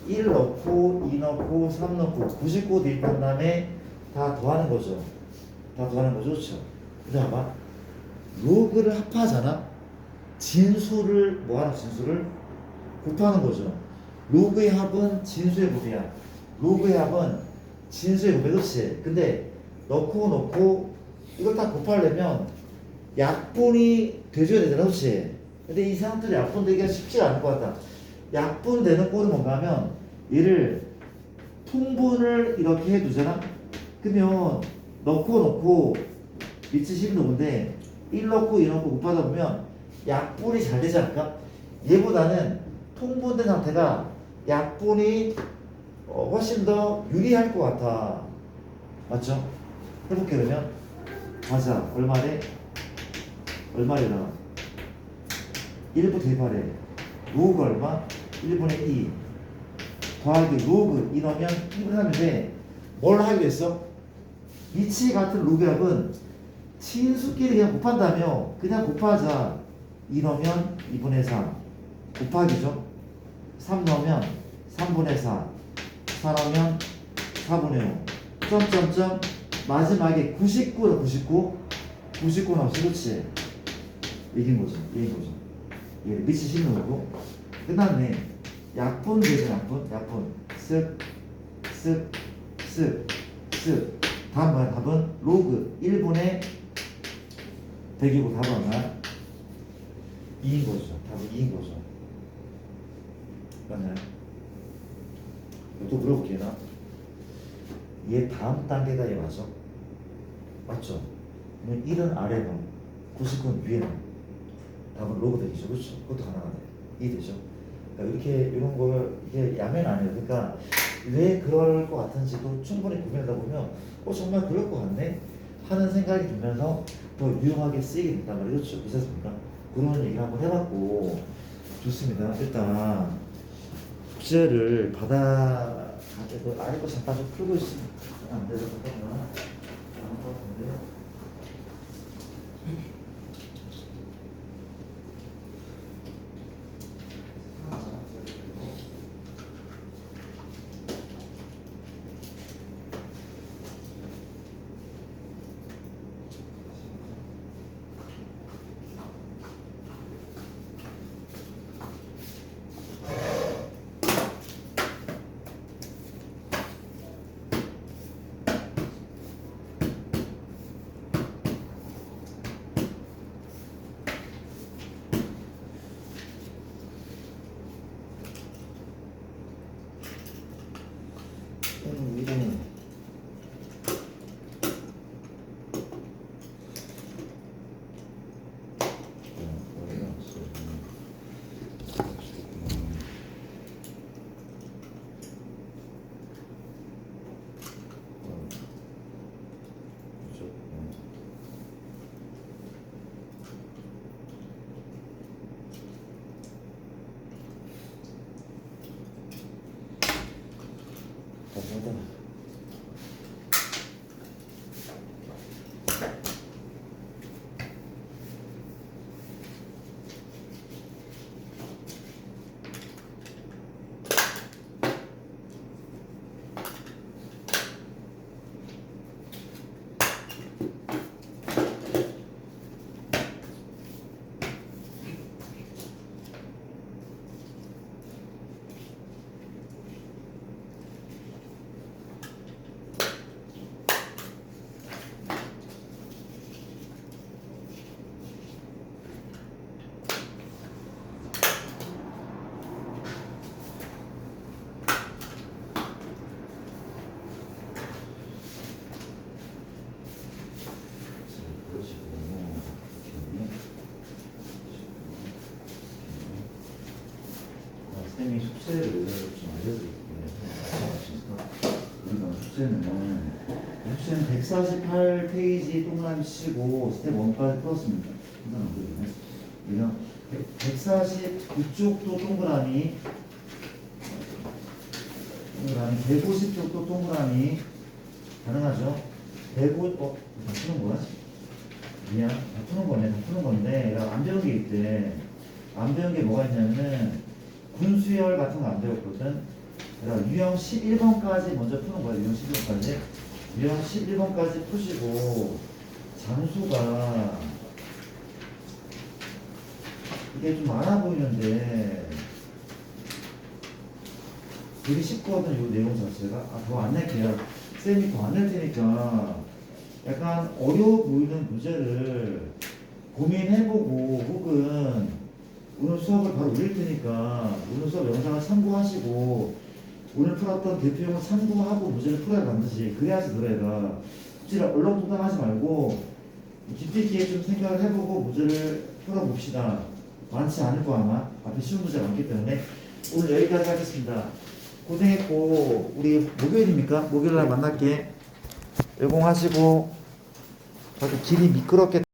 1 넣고 2 넣고 3 넣고 99 대입한 다음에 다 더하는 거죠. 다 더하는 거죠. 그렇죠? 그 다음 봐봐. 로그를 합하잖아. 진수를 뭐하는 진수를 곱하는 거죠. 로그의 합은 진수의 곱이야. 로그의 합은 진수의 곱이야. 그렇지? 근데 넣고 이걸 다 곱하려면 약분이 돼줘야 되잖아. 그렇지? 근데 이 사람들이 약분 되기가 쉽지 않을 것 같다. 약분 되는 꼴은 뭔가 하면 얘를 통분을 이렇게 해두잖아. 그러면 넣고 밑이 16인데 1 넣고 2 넣고 곱하다 보면 약분이 잘 되지 않을까? 얘보다는 통분된 상태가 약분이 훨씬 더 유리할 것 같아. 맞죠? 해볼게 그러면. 가자. 얼마래? 1부 대입하래. 로그 얼마? 1분의 2 더하기 로그 2 넣으면 2분의 3인데 뭘 하기로 했어? 위치 같은 로그 합은 친수끼리 그냥 곱한다며. 그냥 곱하자. 2 넣으면 2분의 3 곱하기죠. 3 넣으면 3분의 4 4 넣으면 4분의 5 점점점 마지막에 99다. 99 나왔어. 그렇지? 이긴 거죠. 얘 밑이 16이고 끝났네. 약분 되죠. 약분 쓱 다음 뭐야? 답은 로그 1분의 100이고 답은 얼마야? 2인 거죠. 답은 2인 거죠. 맞나요? 또 물어볼게요. 나. 얘 다음 단계가 얘 맞아? 맞죠? 그러면 1은 아래 놈, 99는 위에 놈. 답은 로그 100이죠. 그렇죠? 그것도 가능하네. 이해되죠? 그러니까 이렇게 이런 걸 이게 야매는 아니에요. 그러니까 왜 그럴 것 같은지도 충분히 고민하다 보면 정말 그럴 것 같네 하는 생각이 들면서 더 유용하게 쓰이게 된단 말이에요. 그렇죠? 괜찮습니까? 그런 얘기를 한번 해봤고 좋습니다. 일단 숙제를 받아 아래 거 잠깐 좀 풀고 있으면 안 되는 거구나. 안 같은데요. 이름은 쌤이 숙제를 좀 알려드릴게요. 숙제는 148페이지 동그라미 치고 스텝 1까지 풀었습니다. 그냥 140 이쪽도 동그라미 150쪽도 동그라미 가능하죠? 150 다 푸는 거야? 미안, 다 푸는 거네. 다 푸는 건데 내가 안 배운 게 있대. 안 배운 게 뭐가 있냐면은 군수열 같은 거 안 배웠거든. 그러니까 유형 11번까지 먼저 푸는 거야. 유형 11번까지. 유형 11번까지 푸시고 장수가 이게 좀 많아 보이는데 되게 쉽거든. 이 내용 자체가. 더 안 낼게요. 쌤이 더 안 낼 테니까 약간 어려워 보이는 문제를 고민해보고 혹은 오늘 수업을 바로 올릴 테니까 오늘 수업 영상을 참고하시고 오늘 풀었던 대표형을 참고하고 문제를 풀어야 반드시. 그래야지 너네가 문제를 얼렁뚱땅하지 말고 깊이 있게 좀 생각을 해보고 문제를 풀어봅시다. 많지 않을 거 아마. 앞에 쉬운 문제가 많기 때문에 오늘 여기까지 하겠습니다. 고생했고 우리 목요일입니까? 목요일날 만날게. 열공하시고 저도 길이 미끄럽게